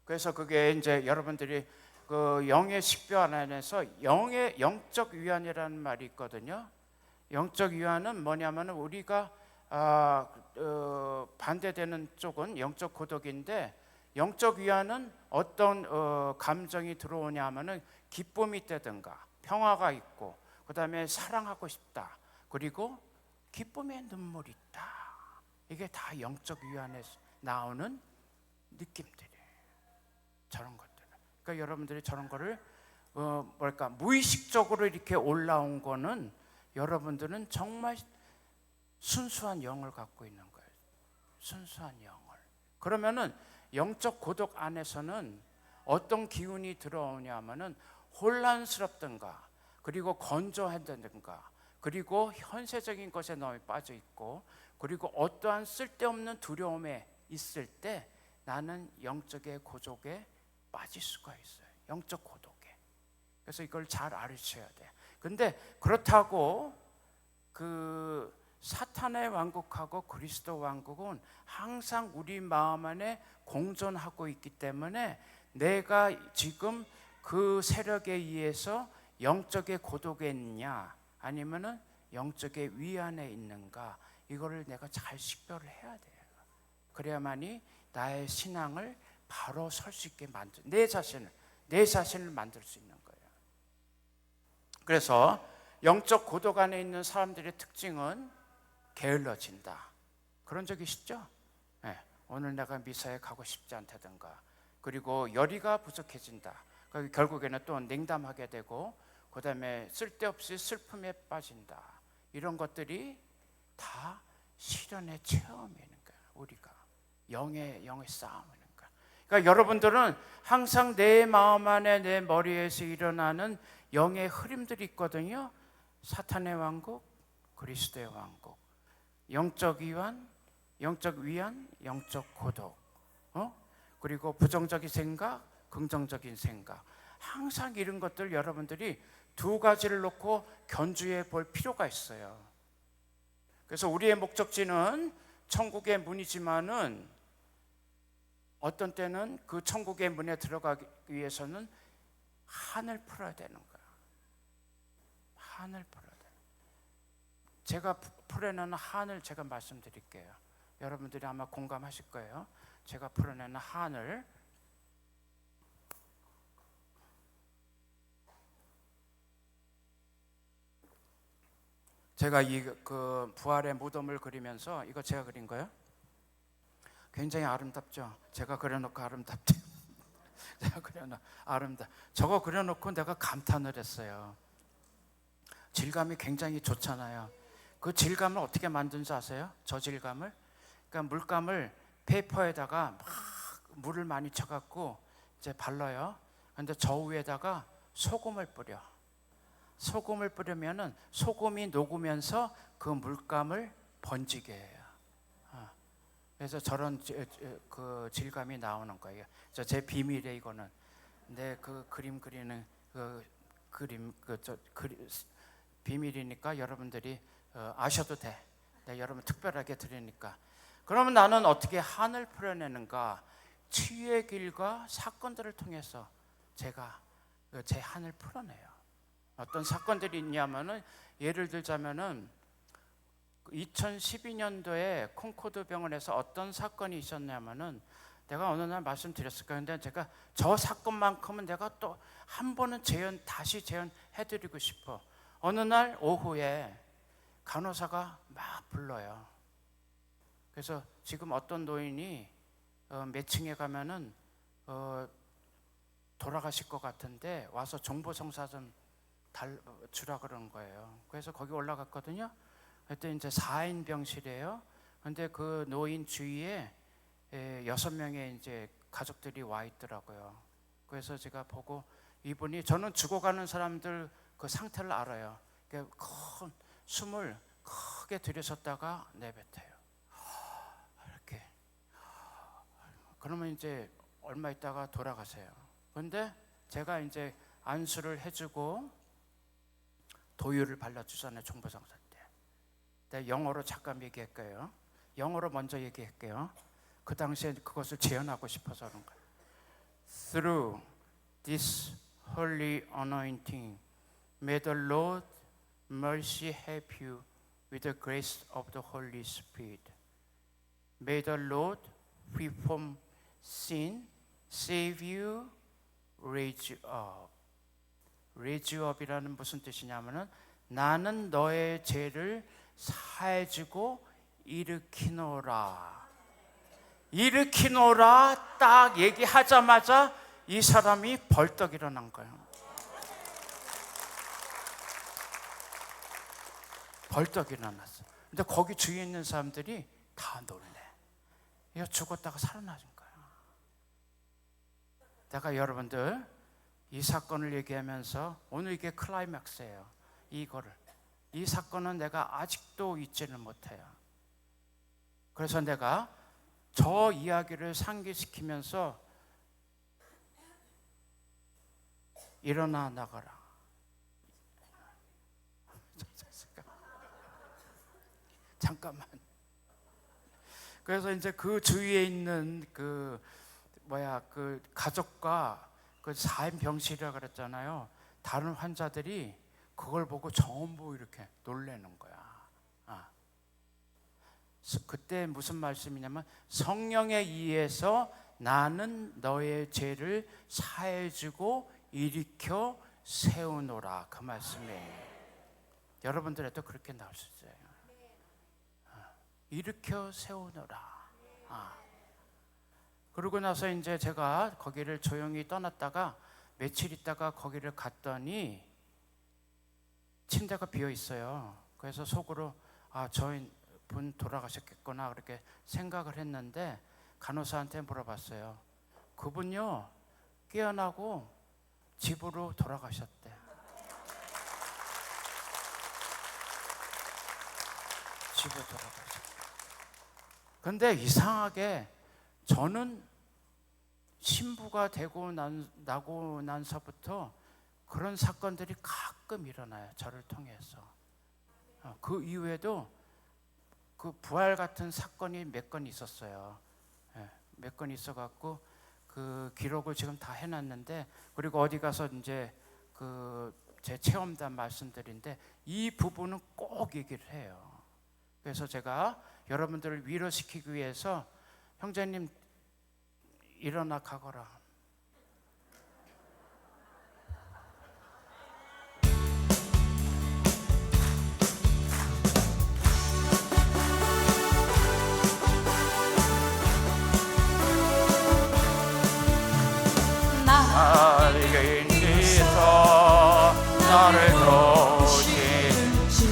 [SPEAKER 2] 그래서 그게 이제 여러분들이 그 영의 식별 안에서 영의 영적 위안이라는 말이 있거든요. 영적 위안은 뭐냐면은 우리가 반대되는 쪽은 영적 고독인데, 영적 위안은 어떤 감정이 들어오냐면은 기쁨이 있다든가 평화가 있고, 그 다음에 사랑하고 싶다, 그리고 기쁨의 눈물이 있다. 이게 다 영적 위안에서 나오는 느낌들이에요. 저런 것들. 그러니까 여러분들이 저런 거를 무의식적으로 이렇게 올라온 거는 여러분들은 정말 순수한 영을 갖고 있는 거예요. 순수한 영을. 그러면은 영적 고독 안에서는 어떤 기운이 들어오냐면은 혼란스럽든가, 그리고 건조하든가, 그리고 현세적인 것에 너무 빠져 있고, 그리고 어떠한 쓸데없는 두려움에 있을 때 나는 영적의 고독에 빠질 수가 있어요. 영적 고독에. 그래서 이걸 잘 알으셔야 돼. 근데 그렇다고 그 사탄의 왕국하고 그리스도 왕국은 항상 우리 마음 안에 공존하고 있기 때문에 내가 지금 그 세력에 의해서 영적의 고독에 있느냐 아니면은 영적의 위안에 있는가, 이거를 내가 잘 식별을 해야 돼요. 그래야만이 나의 신앙을 바로 설 수 있게 만들, 내 자신을 만들 수 있는 거예요. 그래서 영적 고독 안에 있는 사람들의 특징은 게을러진다. 그런 적 있죠? 네. 오늘 내가 미사에 가고 싶지 않다든가, 그리고 열의가 부족해진다. 결국에는 또 냉담하게 되고, 그 다음에 쓸데없이 슬픔에 빠진다. 이런 것들이 다 시련의 체험이는 거예요. 우리가 영의 싸움이는 거예요. 그러니까 여러분들은 항상 내 마음 안에, 내 머리에서 일어나는 영의 흐름들이 있거든요. 사탄의 왕국, 그리스도의 왕국, 영적 위안, 영적 고독, 그리고 부정적인 생각, 긍정적인 생각. 항상 이런 것들 여러분들이 두 가지를 놓고 견주해 볼 필요가 있어요. 그래서 우리의 목적지는 천국의 문이지만은 어떤 때는 그 천국의 문에 들어가기 위해서는 한을 풀어야 되는 거야. 한을 풀어야 돼. 제가 풀어내는 한을 제가 말씀드릴게요. 여러분들이 아마 공감하실 거예요. 제가 풀어내는 한을, 제가 그 부활의 무덤을 그리면서, 이거 제가 그린 거예요. 굉장히 아름답죠. 제가 그려놓고 아름답죠. 제가 그려놓고 저거 그려놓고 내가 감탄을 했어요. 질감이 굉장히 좋잖아요. 그 질감을 어떻게 만든지 아세요? 저 질감을? 그러니까 물감을 페이퍼에다가 막 물을 많이 쳐갖고 이제 발라요. 근데 저 위에다가 소금을 뿌려. 소금을 뿌리면은 소금이 녹으면서 그 물감을 번지게 해요. 그래서 저런 그 질감이 나오는 거예요. 제 비밀이에요, 이거는. 근데 그 그림 그리는 비밀이니까 여러분들이 아셔도 돼. 네, 여러분 특별하게 드리니까. 그러면 나는 어떻게 한을 풀어내는가? 치유의 길과 사건들을 통해서 제가 제 한을 풀어내요. 어떤 사건들이 있냐면은, 예를 들자면은 2012년도에 콩코드 병원에서 어떤 사건이 있었냐면은, 내가 어느 날 말씀드렸을 거예요. 근데 제가 저 사건만큼은 내가 또 한 번은 다시 재현해드리고 싶어. 어느 날 오후에 간호사가 막 불러요. 그래서 지금 어떤 노인이 몇 층에 가면은 돌아가실 것 같은데 와서 정보성사 좀 주라 그러는 거예요. 그래서 거기 올라갔거든요. 그랬더니 이제 4인 병실이에요. 근데 그 노인 주위에 6명의 이제 가족들이 와 있더라고요. 그래서 제가 보고 이분이, 저는 죽어가는 사람들 그 상태를 알아요. 큰 숨을 크게 들이쉬었다가 내뱉어요. 이렇게. 그러면 이제 얼마 있다가 돌아가세요. 그런데 제가 이제 안수를 해주고 도유를 발라주잖아요, 종보성사 때. 내가 영어로 잠깐 얘기할게요. 영어로 먼저 얘기할게요. 그 당시에 그것을 재현하고 싶어서 그런 거예요. Through this holy anointing, may the Lord mercy help you with the grace of the Holy Spirit. May the Lord reform sin, save you, raise you up. raise you up이라는 무슨 뜻이냐면은 나는 너의 죄를 사해주고 일으키노라. 일으키노라 딱 얘기하자마자 이 사람이 벌떡 일어난 거예요. 벌떡 일어났어. 근데 거기 주위에 있는 사람들이 다 놀래. 이거 죽었다가 살아나신 거야. 내가 여러분들 이 사건을 얘기하면서 오늘 이게 클라이맥스예요. 이 사건은 내가 아직도 잊지를 못해요. 그래서 내가 저 이야기를 상기시키면서 일어나 나가라. 잠깐만. 그래서 이제 그 주위에 있는 그 가족과 그 4인 병실이라 그랬잖아요. 다른 환자들이 그걸 보고 전부 이렇게 놀래는 거야. 그때 무슨 말씀이냐면 성령에 의해서 나는 너의 죄를 사해주고 일으켜 세우노라, 그 말씀이에요. 여러분들에도 그렇게 나올 수 있어요. 일으켜 세우노라. 그러고 나서 이제 제가 거기를 조용히 떠났다가 며칠 있다가 거기를 갔더니 침대가 비어 있어요. 그래서 속으로 저희 분 돌아가셨겠구나 그렇게 생각을 했는데 간호사한테 물어봤어요. 그분요 깨어나고 집으로 돌아가셨대. 집으로 돌아가셨대. 근데 이상하게 저는 신부가 되고 나고 난서부터 그런 사건들이 가끔 일어나요. 저를 통해서. 그 이후에도 그 부활 같은 사건이 몇 건 있었어요. 몇 건 있어갖고 그 기록을 지금 다 해놨는데, 그리고 어디 가서 이제 그 제 체험담 말씀드린데 이 부분은 꼭 얘기를 해요. 그래서 제가 여러분들을 위로시키기 위해서 형제님 일어나 가거라. 나에게 인기서 나를 도우신 주,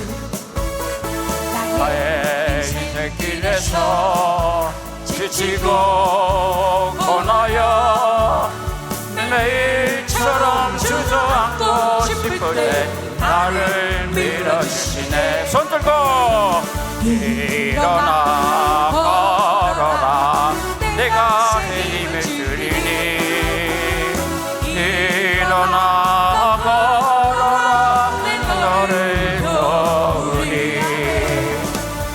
[SPEAKER 2] 나의 인생길에서 지치고 고나여 매일처럼 주저앉고 싶을 때 나를 밀어주시네. 손 들고 일어나 걸어라. 내가 힘을 주리니 일어나 걸어라. 너를 도우니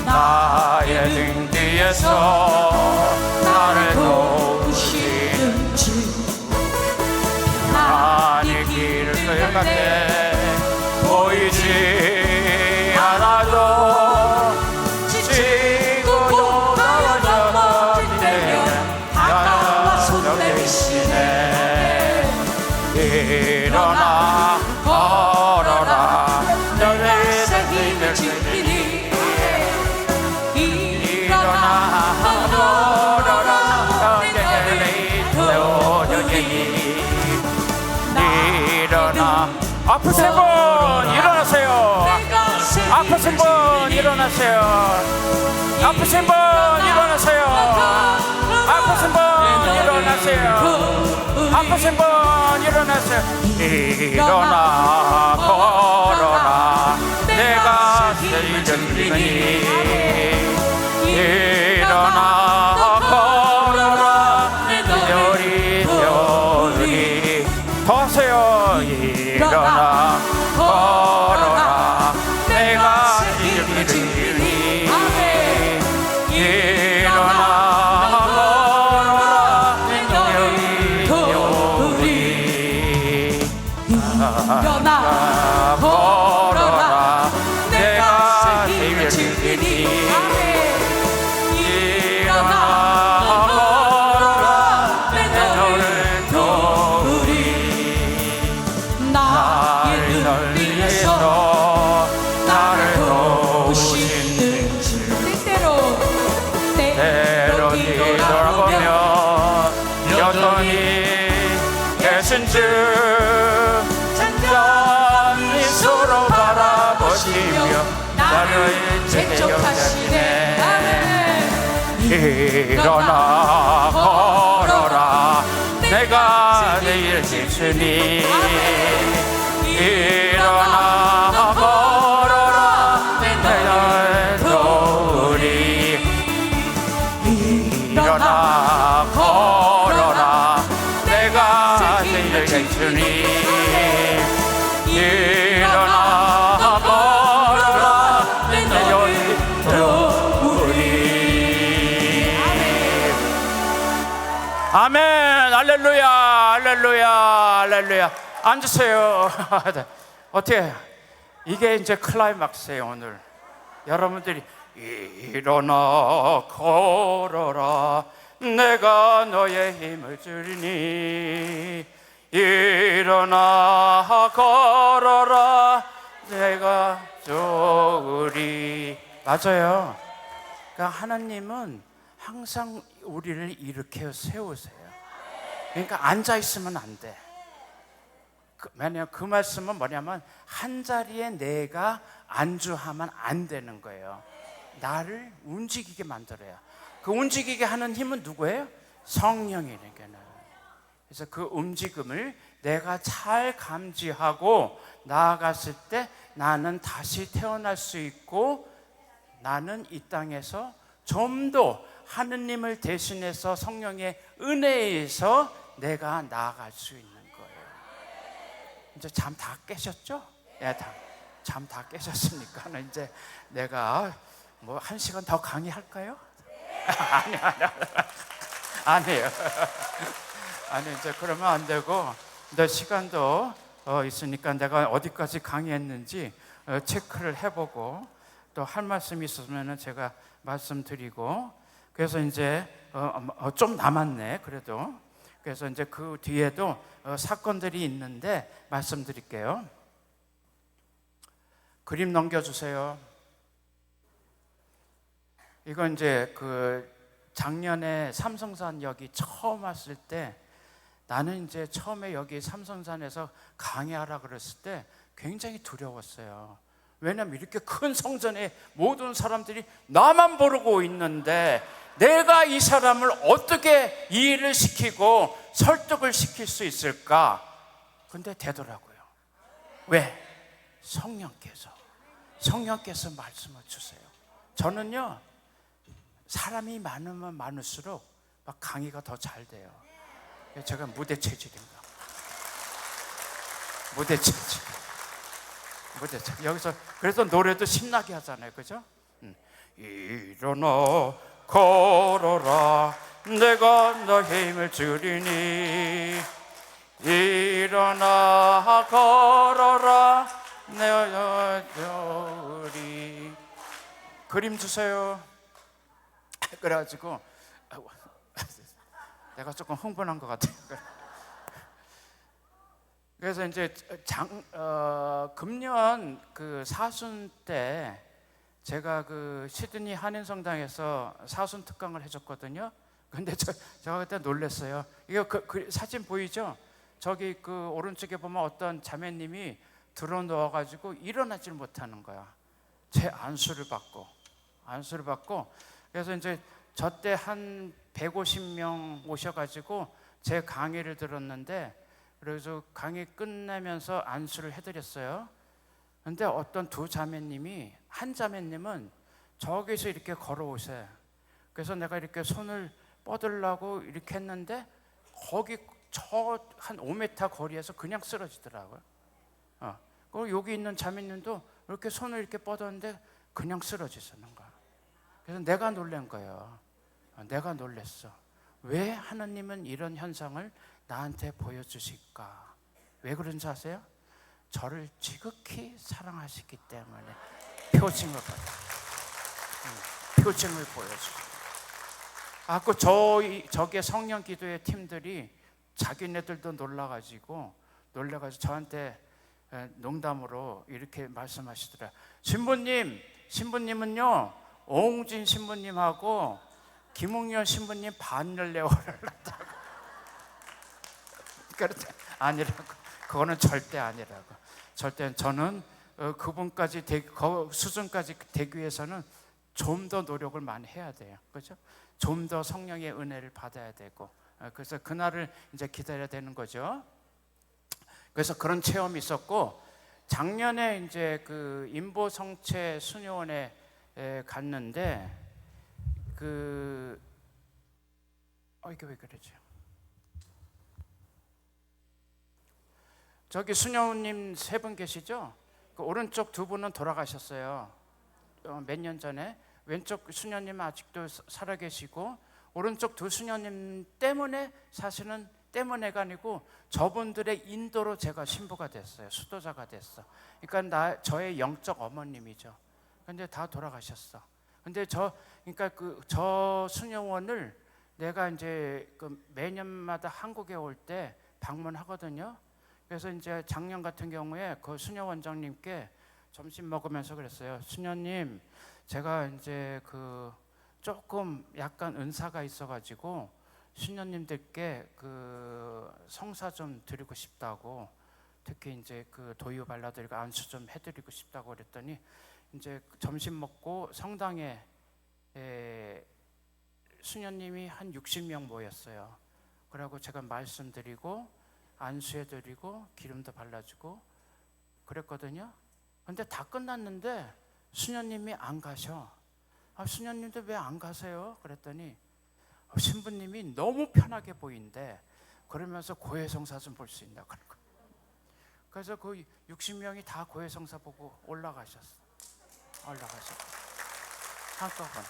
[SPEAKER 2] 나의 등 뒤에서 나를 도우시는 주, 나의 길을 끌갈때 보이지 않아도 지고도 넘어지면 다가와 손 내미시네. 일어나 걸어라. 너의 힘을 주리니 일어나 일어나. 아프신 분 일어나세요. 아프신 분 일어나세요. 아프신 분 일어나세요. 아프신 분 일어나세요. 아프신 분 일어나세요. 일어나 걸어라. 내가 살려주리니. 일어나 걸어라. 별이 별이 더 하세요. 일어나 걸어라. 내가 살려주리니. 일어나 걸어라. 별이 별이 일어나 걸어라. 내가 살려주리니. 일어나 걸어라. 너를 도우리. 나를 위해서 나를 도우신 주. 때로 뒤돌아보며 여전히 계신 주. 잔잔히 서로 바라보시며 나를 제격하시네. 일어나 걸어라. 내가 내일 지으니. 일어나 걸어라. 내가 도우리. 일어나 걸어라. 내가 내일 지으니. 일어나 걸어라. 내일 도우리. 아멘. 할렐루야. 할렐루야. 할렐루야. 앉으세요. 어떻게 이게 이제 클라이막스예요. 오늘 여러분들이 일어나 걸어라. 내가 너의 힘을 주리니. 일어나 걸어라. 내가 좋으리. 맞아요. 그러니까 하나님은 항상 우리를 일으켜 세우세요. 그러니까 앉아 있으면 안 돼. 왜냐면 그 말씀은 뭐냐면 한 자리에 내가 안주하면 안 되는 거예요. 나를 움직이게 만들어요. 그 움직이게 하는 힘은 누구예요? 성령이니까. 그래서 그 움직임을 내가 잘 감지하고 나아갔을 때 나는 다시 태어날 수 있고, 나는 이 땅에서 좀 더 하느님을 대신해서 성령의 은혜에 의해서 내가 나아갈 수 있는 거예요. 이제 잠 다 깨셨죠? 예, 잠 다 깨셨으니까 이제 내가 뭐 1시간 더 강의할까요? 아니에요. 아니, 이제 그러면 안 되고, 내 시간도 있으니까 내가 어디까지 강의했는지 체크를 해보고, 또 할 말씀이 있으면 제가 말씀드리고, 그래서 이제 좀 남았네, 그래도. 그래서 이제 그 뒤에도 사건들이 있는데 말씀드릴게요. 그림 넘겨주세요. 이건 이제 그 작년에 삼성산역이 처음 왔을 때, 나는 이제 처음에 여기 삼성산에서 강의하라 그랬을 때 굉장히 두려웠어요. 왜냐하면 이렇게 큰 성전에 모든 사람들이 나만 부르고 있는데 내가 이 사람을 어떻게 이해를 시키고 설득을 시킬 수 있을까? 근데 되더라고요. 왜? 성령께서 말씀을 주세요. 저는요, 사람이 많으면 많을수록 막 강의가 더 잘 돼요. 제가 무대 체질입니다. 무대 체질. 여기서 그래서 노래도 신나게 하잖아요, 그죠? 일어나 걸어라. 내가 너의 힘을 주리니. 일어나 걸어라. 내가 너리. 그림 주세요. 그래가지고 내가 조금 흥분한 것 같아요. 그래서 이제 금년 그 사순 때 제가 그 시드니 한인성당에서 사순 특강을 해줬거든요. 근데 제가 그때 놀랐어요. 이거 그 사진 보이죠? 저기 그 오른쪽에 보면 어떤 자매님이 들어 누워가지고 일어나질 못하는 거야. 제 안수를 받고 그래서 이제 저 때 한 150명 오셔가지고 제 강의를 들었는데, 그래서 강의 끝나면서 안수를 해드렸어요. 근데 어떤 두 자매님이, 한 자매님은 저기서 이렇게 걸어오세요. 그래서 내가 이렇게 손을 뻗으려고 이렇게 했는데 거기 저 한 5m 거리에서 그냥 쓰러지더라고요. 그리고 여기 있는 자매님도 이렇게 손을 이렇게 뻗었는데 그냥 쓰러지는 거야. 그래서 내가 놀란 거예요. 내가 놀랐어. 왜 하나님은 이런 현상을 나한테 보여주실까? 왜 그런지 아세요? 저를 지극히 사랑하시기 때문에 표징을 보여주죠. 저게 성령 기도의 팀들이 자기네들도 놀라가지고 저한테 농담으로 이렇게 말씀하시더라. 신부님은요 오웅진 신부님하고 김웅현 신부님 반열례오를 한다고. 그런데 아니라고. 그거는 절대 아니라고. 절대. 저는 그분까지 수준까지 되기 위해서는 좀 더 노력을 많이 해야 돼요. 그렇죠? 좀 더 성령의 은혜를 받아야 되고, 그래서 그날을 이제 기다려야 되는 거죠. 그래서 그런 체험이 있었고, 작년에 이제 그 인보성체 수녀원에 갔는데 이게 왜 그러죠? 저기 수녀님 3분 계시죠? 그 오른쪽 2분은 돌아가셨어요. 몇 년 전에. 왼쪽 수녀님은 아직도 살아계시고, 오른쪽 2 수녀님 때문에, 사실은 때문에가 아니고 저분들의 인도로 제가 신부가 됐어요. 수도자가 됐어. 그러니까 저의 영적 어머님이죠. 근데 다 돌아가셨어. 근데 그러니까 저 수녀원을 내가 이제 매년마다 한국에 올 때 방문하거든요. 그래서 이제 작년 같은 경우에 그 수녀 원장님께 점심 먹으면서 그랬어요. 수녀님, 제가 이제 조금 약간 은사가 있어가지고 수녀님들께 성사 좀 드리고 싶다고, 특히 이제 도유 발라드리고 안수 좀 해드리고 싶다고 그랬더니, 이제 점심 먹고 성당에 수녀님이 한 60명 모였어요. 그러고 제가 말씀드리고 안수해드리고 기름도 발라주고 그랬거든요. 근데 다 끝났는데 수녀님이 안 가셔. 수녀님도 왜 안 가세요? 그랬더니 신부님이 너무 편하게 보인대. 그러면서 고해성사 좀 볼 수 있나. 그래서 그 60명이 다 고해성사 보고 올라가셨어. 한꺼번에.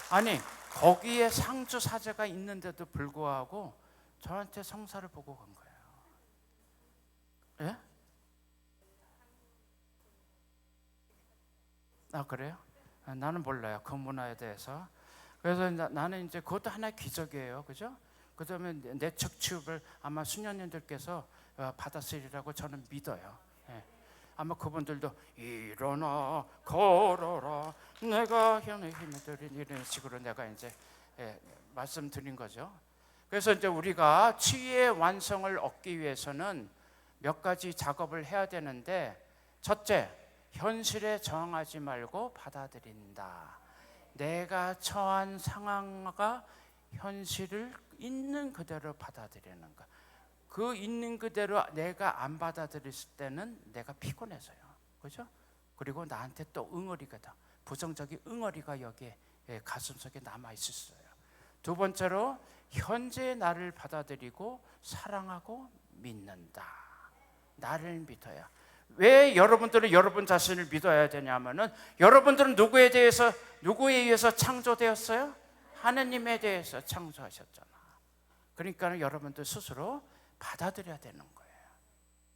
[SPEAKER 2] 아니, 거기에 상주 사제가 있는데도 불구하고 저한테 성사를 보고 간 거예요. 예? 그래요? 나는 몰라요. 그 문화에 대해서. 그래서 나는 이제 그것도 하나의 기적이에요. 그죠? 그 다음에 내적 취업을 아마 수녀님들께서 받았으리라고 저는 믿어요. 예. 아마 그분들도 일어나 걸어라 내가 현의 힘을 드린, 이런 식으로 내가 이제 말씀드린 거죠. 그래서 이제 우리가 치유의 완성을 얻기 위해서는 몇 가지 작업을 해야 되는데, 첫째, 현실에 저항하지 말고 받아들인다. 내가 처한 상황과 현실을 있는 그대로 받아들이는 것. 그 있는 그대로 내가 안 받아들였을 때는 내가 피곤해서요. 그죠? 그리고 나한테 또 응어리가 다, 부정적인 응어리가 여기에 가슴속에 남아있었어요. 두 번째로, 현재의 나를 받아들이고 사랑하고 믿는다. 나를 믿어야. 왜 여러분들은 여러분 자신을 믿어야 되냐면은, 여러분들은 누구에 의해서 창조되었어요? 하느님에 대해서 창조하셨잖아. 그러니까 여러분들 스스로 받아들여야 되는 거예요.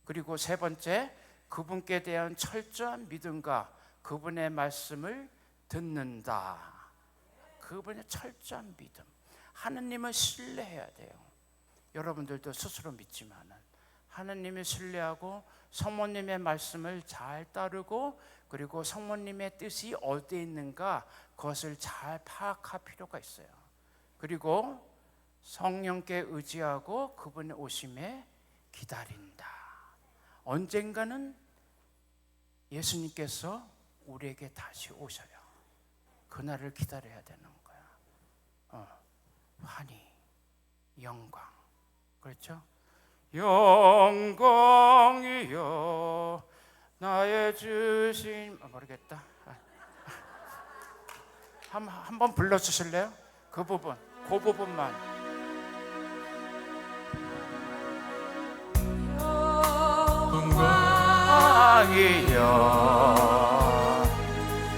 [SPEAKER 2] 그리고 세 번째, 그분께 대한 철저한 믿음과 그분의 말씀을 듣는다. 그분의 철저한 믿음. 하느님을 신뢰해야 돼요. 여러분들도 스스로 믿지만은 하느님을 신뢰하고 성모님의 말씀을 잘 따르고, 그리고 성모님의 뜻이 어디에 있는가 그것을 잘 파악할 필요가 있어요. 그리고 성령께 의지하고 그분의 오심에 기다린다. 언젠가는 예수님께서 우리에게 다시 오셔요. 그날을 기다려야 되는 거야. 환희, 영광, 그렇죠? 영광이여 나의 주신, 모르겠다. 한번 불러주실래요? 그 부분만. 영광이여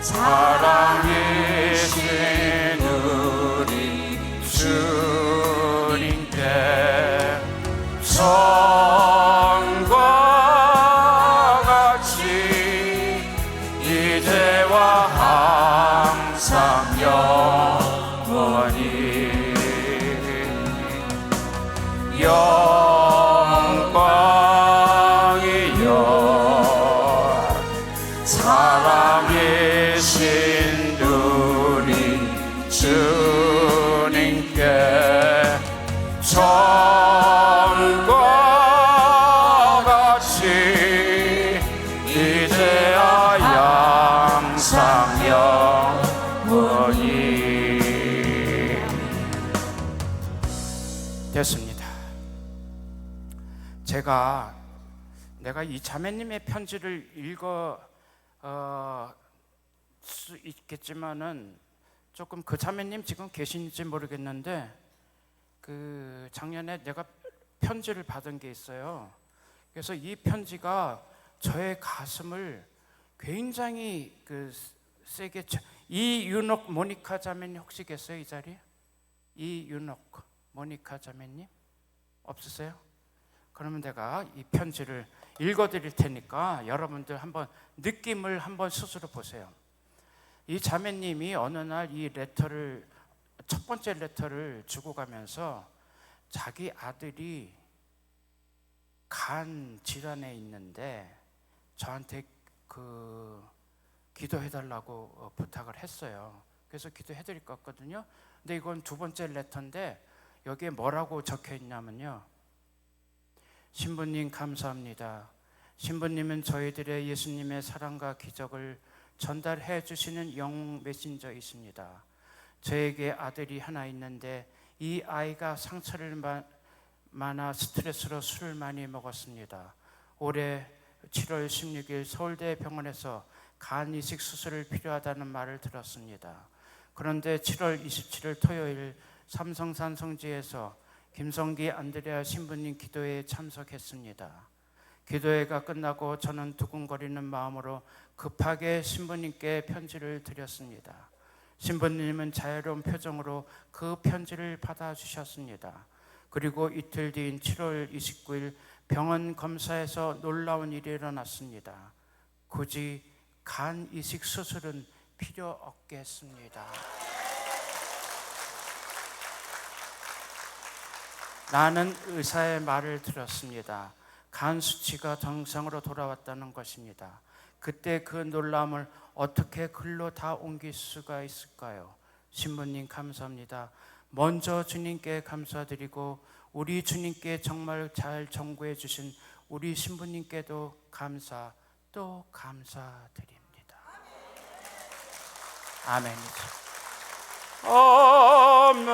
[SPEAKER 2] 사랑이신 우리 주님께 성과 같이 이제와 항상 영원히 영광이여 사랑이신 우리 주님께 성과 같이 이제야 항상 영원히. 됐습니다. 내가 이 자매님의 편지를 읽어 수 있겠지만은 조금 그 자매님 지금 계신지 모르겠는데 그 작년에 내가 편지를 받은 게 있어요. 그래서 이 편지가 저의 가슴을 굉장히 세게 이윤옥 모니카 자매님 혹시 계세요? 이 자리에? 이윤옥 모니카 자매님 없으세요? 그러면 내가 이 편지를 읽어드릴 테니까 여러분들 한번 느낌을 한번 스스로 보세요. 이 자매님이 어느 날 이 레터를, 첫 번째 레터를 주고 가면서 자기 아들이 간 질환에 있는데 저한테 기도해달라고 부탁을 했어요. 그래서 기도해드릴 것 같거든요. 근데 이건 두 번째 레터인데 여기에 뭐라고 적혀 있냐면요, 신부님 감사합니다. 신부님은 저희들의 예수님의 사랑과 기적을 전달해 주시는 영웅 메신저이십니다. 저에게 아들이 하나 있는데 이 아이가 상처를 많아 스트레스로 술을 많이 먹었습니다. 올해 7월 16일 서울대 병원에서 간 이식 수술을 필요하다는 말을 들었습니다. 그런데 7월 27일 토요일 삼성산 성지에서 김성기 안드레아 신부님 기도회에 참석했습니다. 기도회가 끝나고 저는 두근거리는 마음으로 급하게 신부님께 편지를 드렸습니다. 신부님은 자유로운 표정으로 그 편지를 받아주셨습니다. 그리고 이틀 뒤인 7월 29일 병원 검사에서 놀라운 일이 일어났습니다. 굳이 간 이식 수술은 필요 없겠습니다. 나는 의사의 말을 들었습니다. 간 수치가 정상으로 돌아왔다는 것입니다. 그때 그 놀라움을 어떻게 글로 다 옮길 수가 있을까요? 신부님 감사합니다. 먼저 주님께 감사드리고 우리 주님께 정말 잘 전구해 주신 우리 신부님께도 또 감사드립니다. 아멘이죠. 아멘,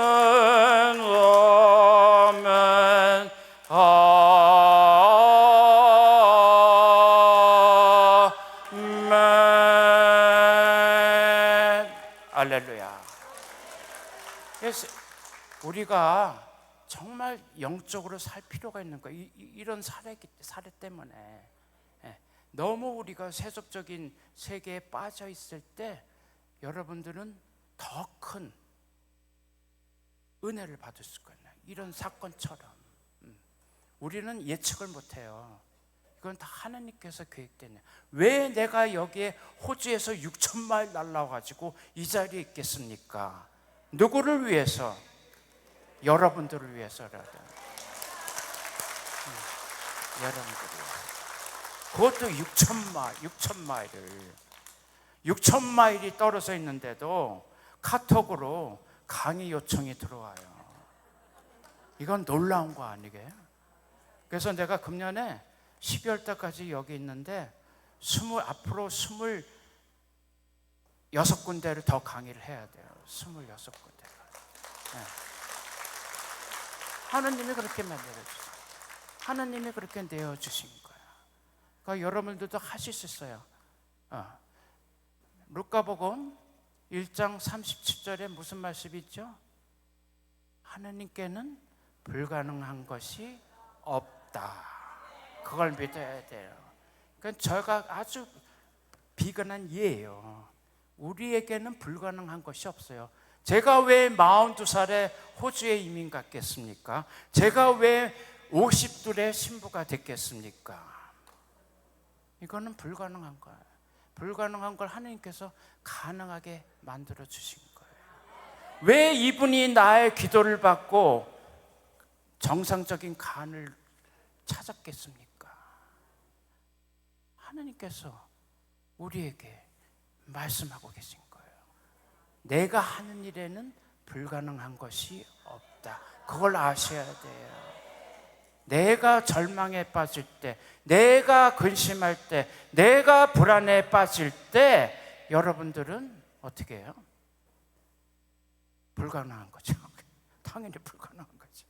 [SPEAKER 2] 아멘, 아멘. 할렐루야. 그래서 우리가 정말 영적으로 살 필요가 있는 거예요. 이런 사례 때문에. 너무 우리가 세속적인 세계에 빠져 있을 때 여러분들은 더 큰 은혜를 받을 수가 있나요? 이런 사건처럼 우리는 예측을 못해요. 이건 다 하나님께서 계획된. 왜 내가 여기에 호주에서 6,000마일 날라와가지고 이 자리에 있겠습니까? 누구를 위해서? 여러분들을 위해서라도. 여러분들을 위해서. 그것도 6,000마일이 떨어져 있는데도 카톡으로 강의 요청이 들어와요. 이건 놀라운 거 아니게요? 그래서 내가 금년에 12월 달까지 여기 있는데 앞으로 26군데를 더 강의를 해야 돼요. 26군데가. 네. 하나님이 그렇게 만들어주세요. 하나님이 그렇게 내어주신 거예요. 그러니까 여러분들도 하실 수 있어요. 루카복음 1장 37절에 무슨 말씀이 있죠? 하나님께는 불가능한 것이 없다. 그걸 믿어야 돼요. 그러니까 제가 아주 비근한 예예요. 우리에게는 불가능한 것이 없어요. 제가 왜 42살에 호주에 이민 갔겠습니까? 제가 왜 50둘의 신부가 됐겠습니까? 이거는 불가능한 거예요. 불가능한 걸 하나님께서 가능하게 만들어 주신 거예요. 왜 이분이 나의 기도를 받고 정상적인 간을 찾았겠습니까? 하나님께서 우리에게 말씀하고 계신 거예요. 내가 하는 일에는 불가능한 것이 없다. 그걸 아셔야 돼요. 내가 절망에 빠질 때, 내가 근심할 때, 내가 불안에 빠질 때 여러분들은 어떻게 해요? 불가능한 거죠. 당연히 불가능한 거죠.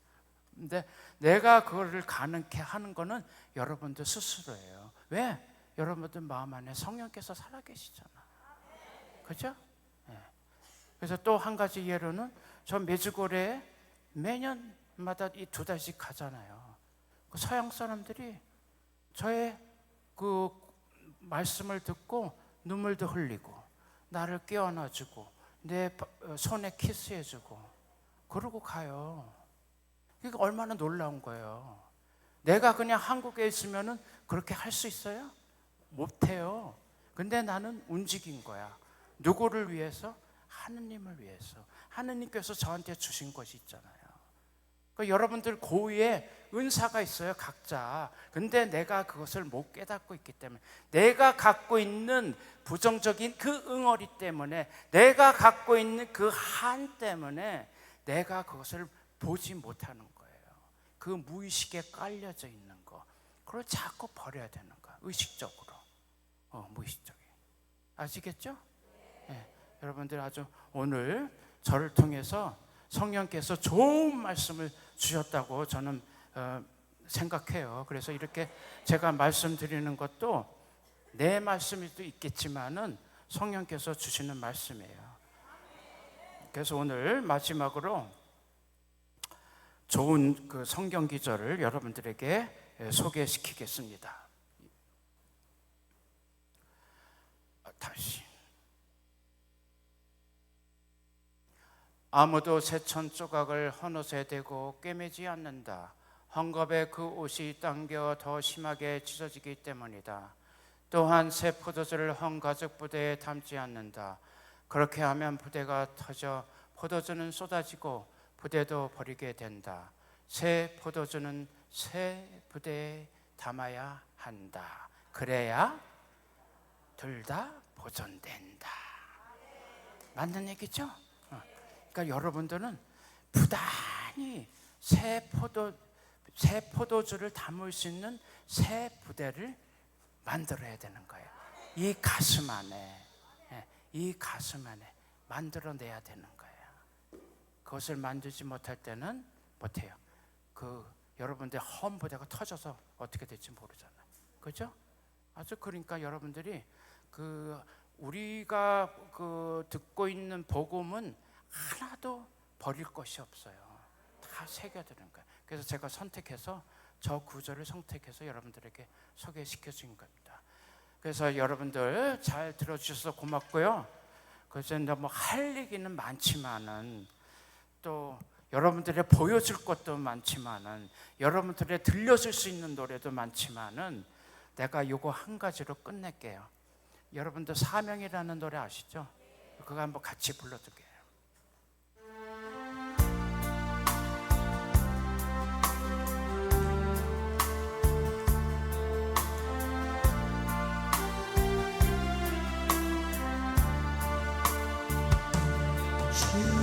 [SPEAKER 2] 근데 내가 그거를 가능케 하는 거는 여러분들 스스로예요. 왜? 여러분들 마음 안에 성령께서 살아계시잖아. 그죠? 네. 그래서 또 한 가지 예로는 저 메주고래에 매년마다 이 2달씩 가잖아요. 그 서양 사람들이 저의 그 말씀을 듣고 눈물도 흘리고 나를 껴안아주고 내 손에 키스해주고 그러고 가요. 이게 얼마나 놀라운 거예요. 내가 그냥 한국에 있으면은 그렇게 할 수 있어요? 못해요. 근데 나는 움직인 거야. 누구를 위해서? 하느님을 위해서. 하느님께서 저한테 주신 것이 있잖아요. 그러니까 여러분들 고유의 은사가 있어요, 각자. 근데 내가 그것을 못 깨닫고 있기 때문에, 내가 갖고 있는 부정적인 그 응어리 때문에, 내가 갖고 있는 그 한 때문에 내가 그것을 보지 못하는 거예요. 그 무의식에 깔려져 있는 거, 그걸 자꾸 버려야 되는 거야. 의식적으로, 무의식적이. 아시겠죠? 네. 여러분들 아주 오늘 저를 통해서 성령께서 좋은 말씀을 주셨다고 저는 생각해요. 그래서 이렇게 제가 말씀드리는 것도 내 말씀일 수도 있겠지만은 성령께서 주시는 말씀이에요. 그래서 오늘 마지막으로 좋은 그 성경 기절을 여러분들에게 소개시키겠습니다. 다시. 아무도 새천 조각을 헌옷에 대고 꿰매지 않는다. 헝겊에 그 옷이 당겨 더 심하게 찢어지기 때문이다. 또한 새 포도주를 헌 가죽 부대에 담지 않는다. 그렇게 하면 부대가 터져 포도주는 쏟아지고 부대도 버리게 된다. 새 포도주는 새 부대에 담아야 한다. 그래야 둘 다 보존된다. 맞는 얘기죠? 그러니까 여러분들은 부단히 새 포도주를 담을 수 있는 새 부대를 만들어야 되는 거예요. 이 가슴 안에 만들어내야 되는 거예요. 그것을 만들지 못할 때는 못해요. 여러분들 헌 부대가 터져서 어떻게 될지 모르잖아요. 그렇죠? 아주 그러니까 여러분들이 우리가 듣고 있는 복음은 하나도 버릴 것이 없어요. 다 새겨드는 거예요. 그래서 제가 선택해서 저 구절을 선택해서 여러분들에게 소개시켜 준 겁니다. 그래서 여러분들 잘 들어주셔서 고맙고요. 그래서 뭐 할 얘기는 많지만은 또 여러분들의 보여줄 것도 많지만은 여러분들의 들려줄 수 있는 노래도 많지만은 내가 요거 한 가지로 끝낼게요. 여러분들 사명이라는 노래 아시죠? 그거 한번 같이 불러드릴게요.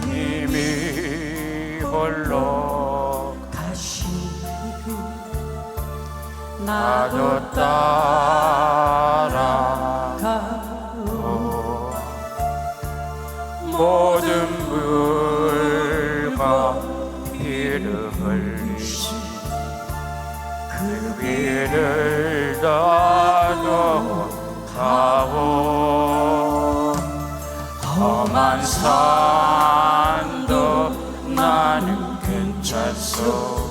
[SPEAKER 2] 주님이 홀로 나도 따라가고 모든 물과 피를 흘리신 그 길을 나도 가고 험한 산도 나는 괜찮소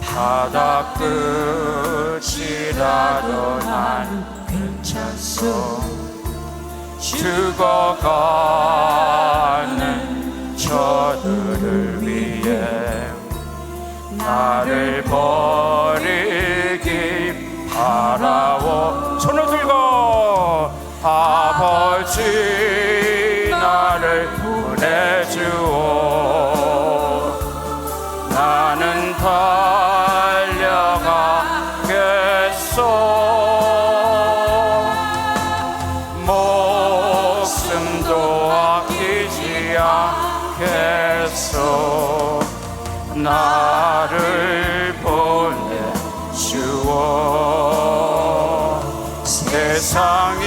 [SPEAKER 2] 바다 끝이라도 난 괜찮소 죽어가는 저들을 위해 나를 버리기 바라오 손을 들고 아버지 나를 보내주오 나는 달려가겠소 목숨도 아끼지 않겠소 나를 보내주오 세상이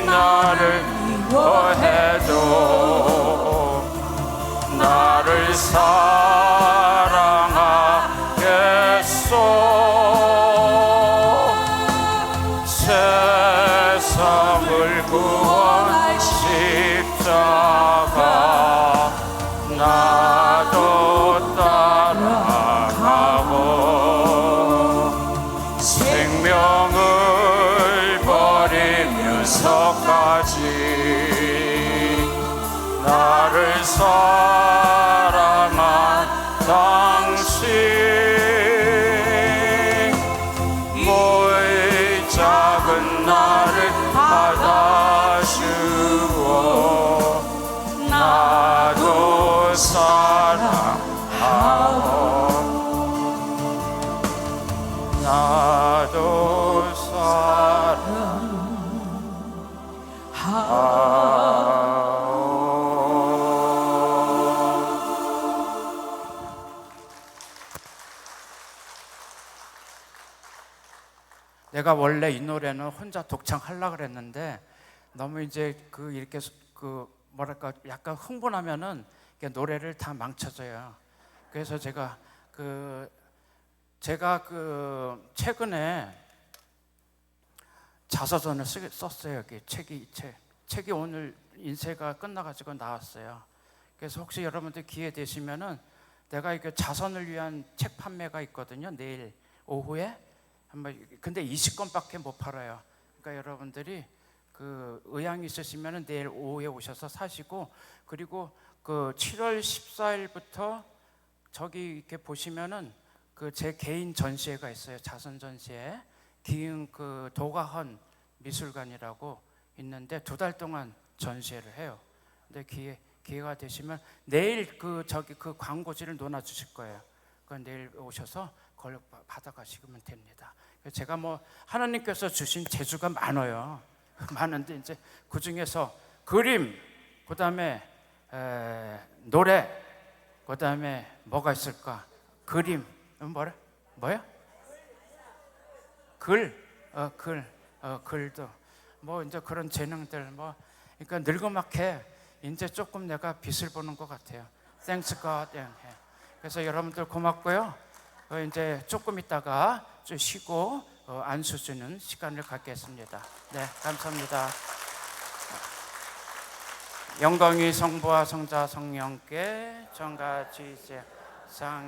[SPEAKER 2] 나를 미워해도 나를 사랑하겠소 세상을 구원 십자가 나도 따라가고 생명을 버리면서까지 나를 사랑한 당신 모의 작은 나를 받아주어 나도 사랑하오 나도 사랑하오 내가 원래 이 노래는 혼자 독창하려고 그랬는데 너무 이제 이렇게 뭐랄까 약간 흥분하면은 노래를 다 망쳐져요. 그래서 제가 최근에 자서전을 썼어요. 여기 책이 오늘 인쇄가 끝나가지고 나왔어요. 그래서 혹시 여러분들 기회 되시면은 내가 이게 자선을 위한 책 판매가 있거든요. 내일 오후에 근데 20권밖에 못 팔아요. 그러니까 여러분들이 의향이 있으시면은 내일 오후에 오셔서 사시고 그리고 7월 14일부터 저기 이렇게 보시면은 제 개인 전시회가 있어요. 자선 전시회 기흥 도가헌 미술관이라고 있는데 2달 동안 전시회를 해요. 근데 기회가 되시면 내일 저기 광고지를 놓아 주실 거예요. 내일 오셔서 그걸 받아가시면 됩니다. 제가 하나님께서 주신 재주가 많아요. 많은데 이제 그 중에서 그림, 그 다음에 노래, 그 다음에 뭐가 있을까? 그림, 뭐야? 글도 이제 그런 재능들 그러니까 늙어막해 이제 조금 내가 빛을 보는 것 같아요. Thanks God. 그래서 여러분들 고맙고요. 이제 조금 있다가 좀 쉬고 안수 주는 시간을 갖겠습니다. 네, 감사합니다. 영광이 성부와 성자 성령께 전같이 이제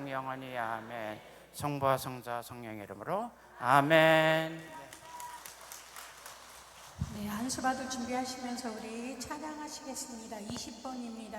[SPEAKER 2] 영원히 아멘. 성부와 성자 성령의 이름으로 아멘.
[SPEAKER 3] 네, 안수 받을 준비하시면서 우리 찬양하시겠습니다. 20번입니다.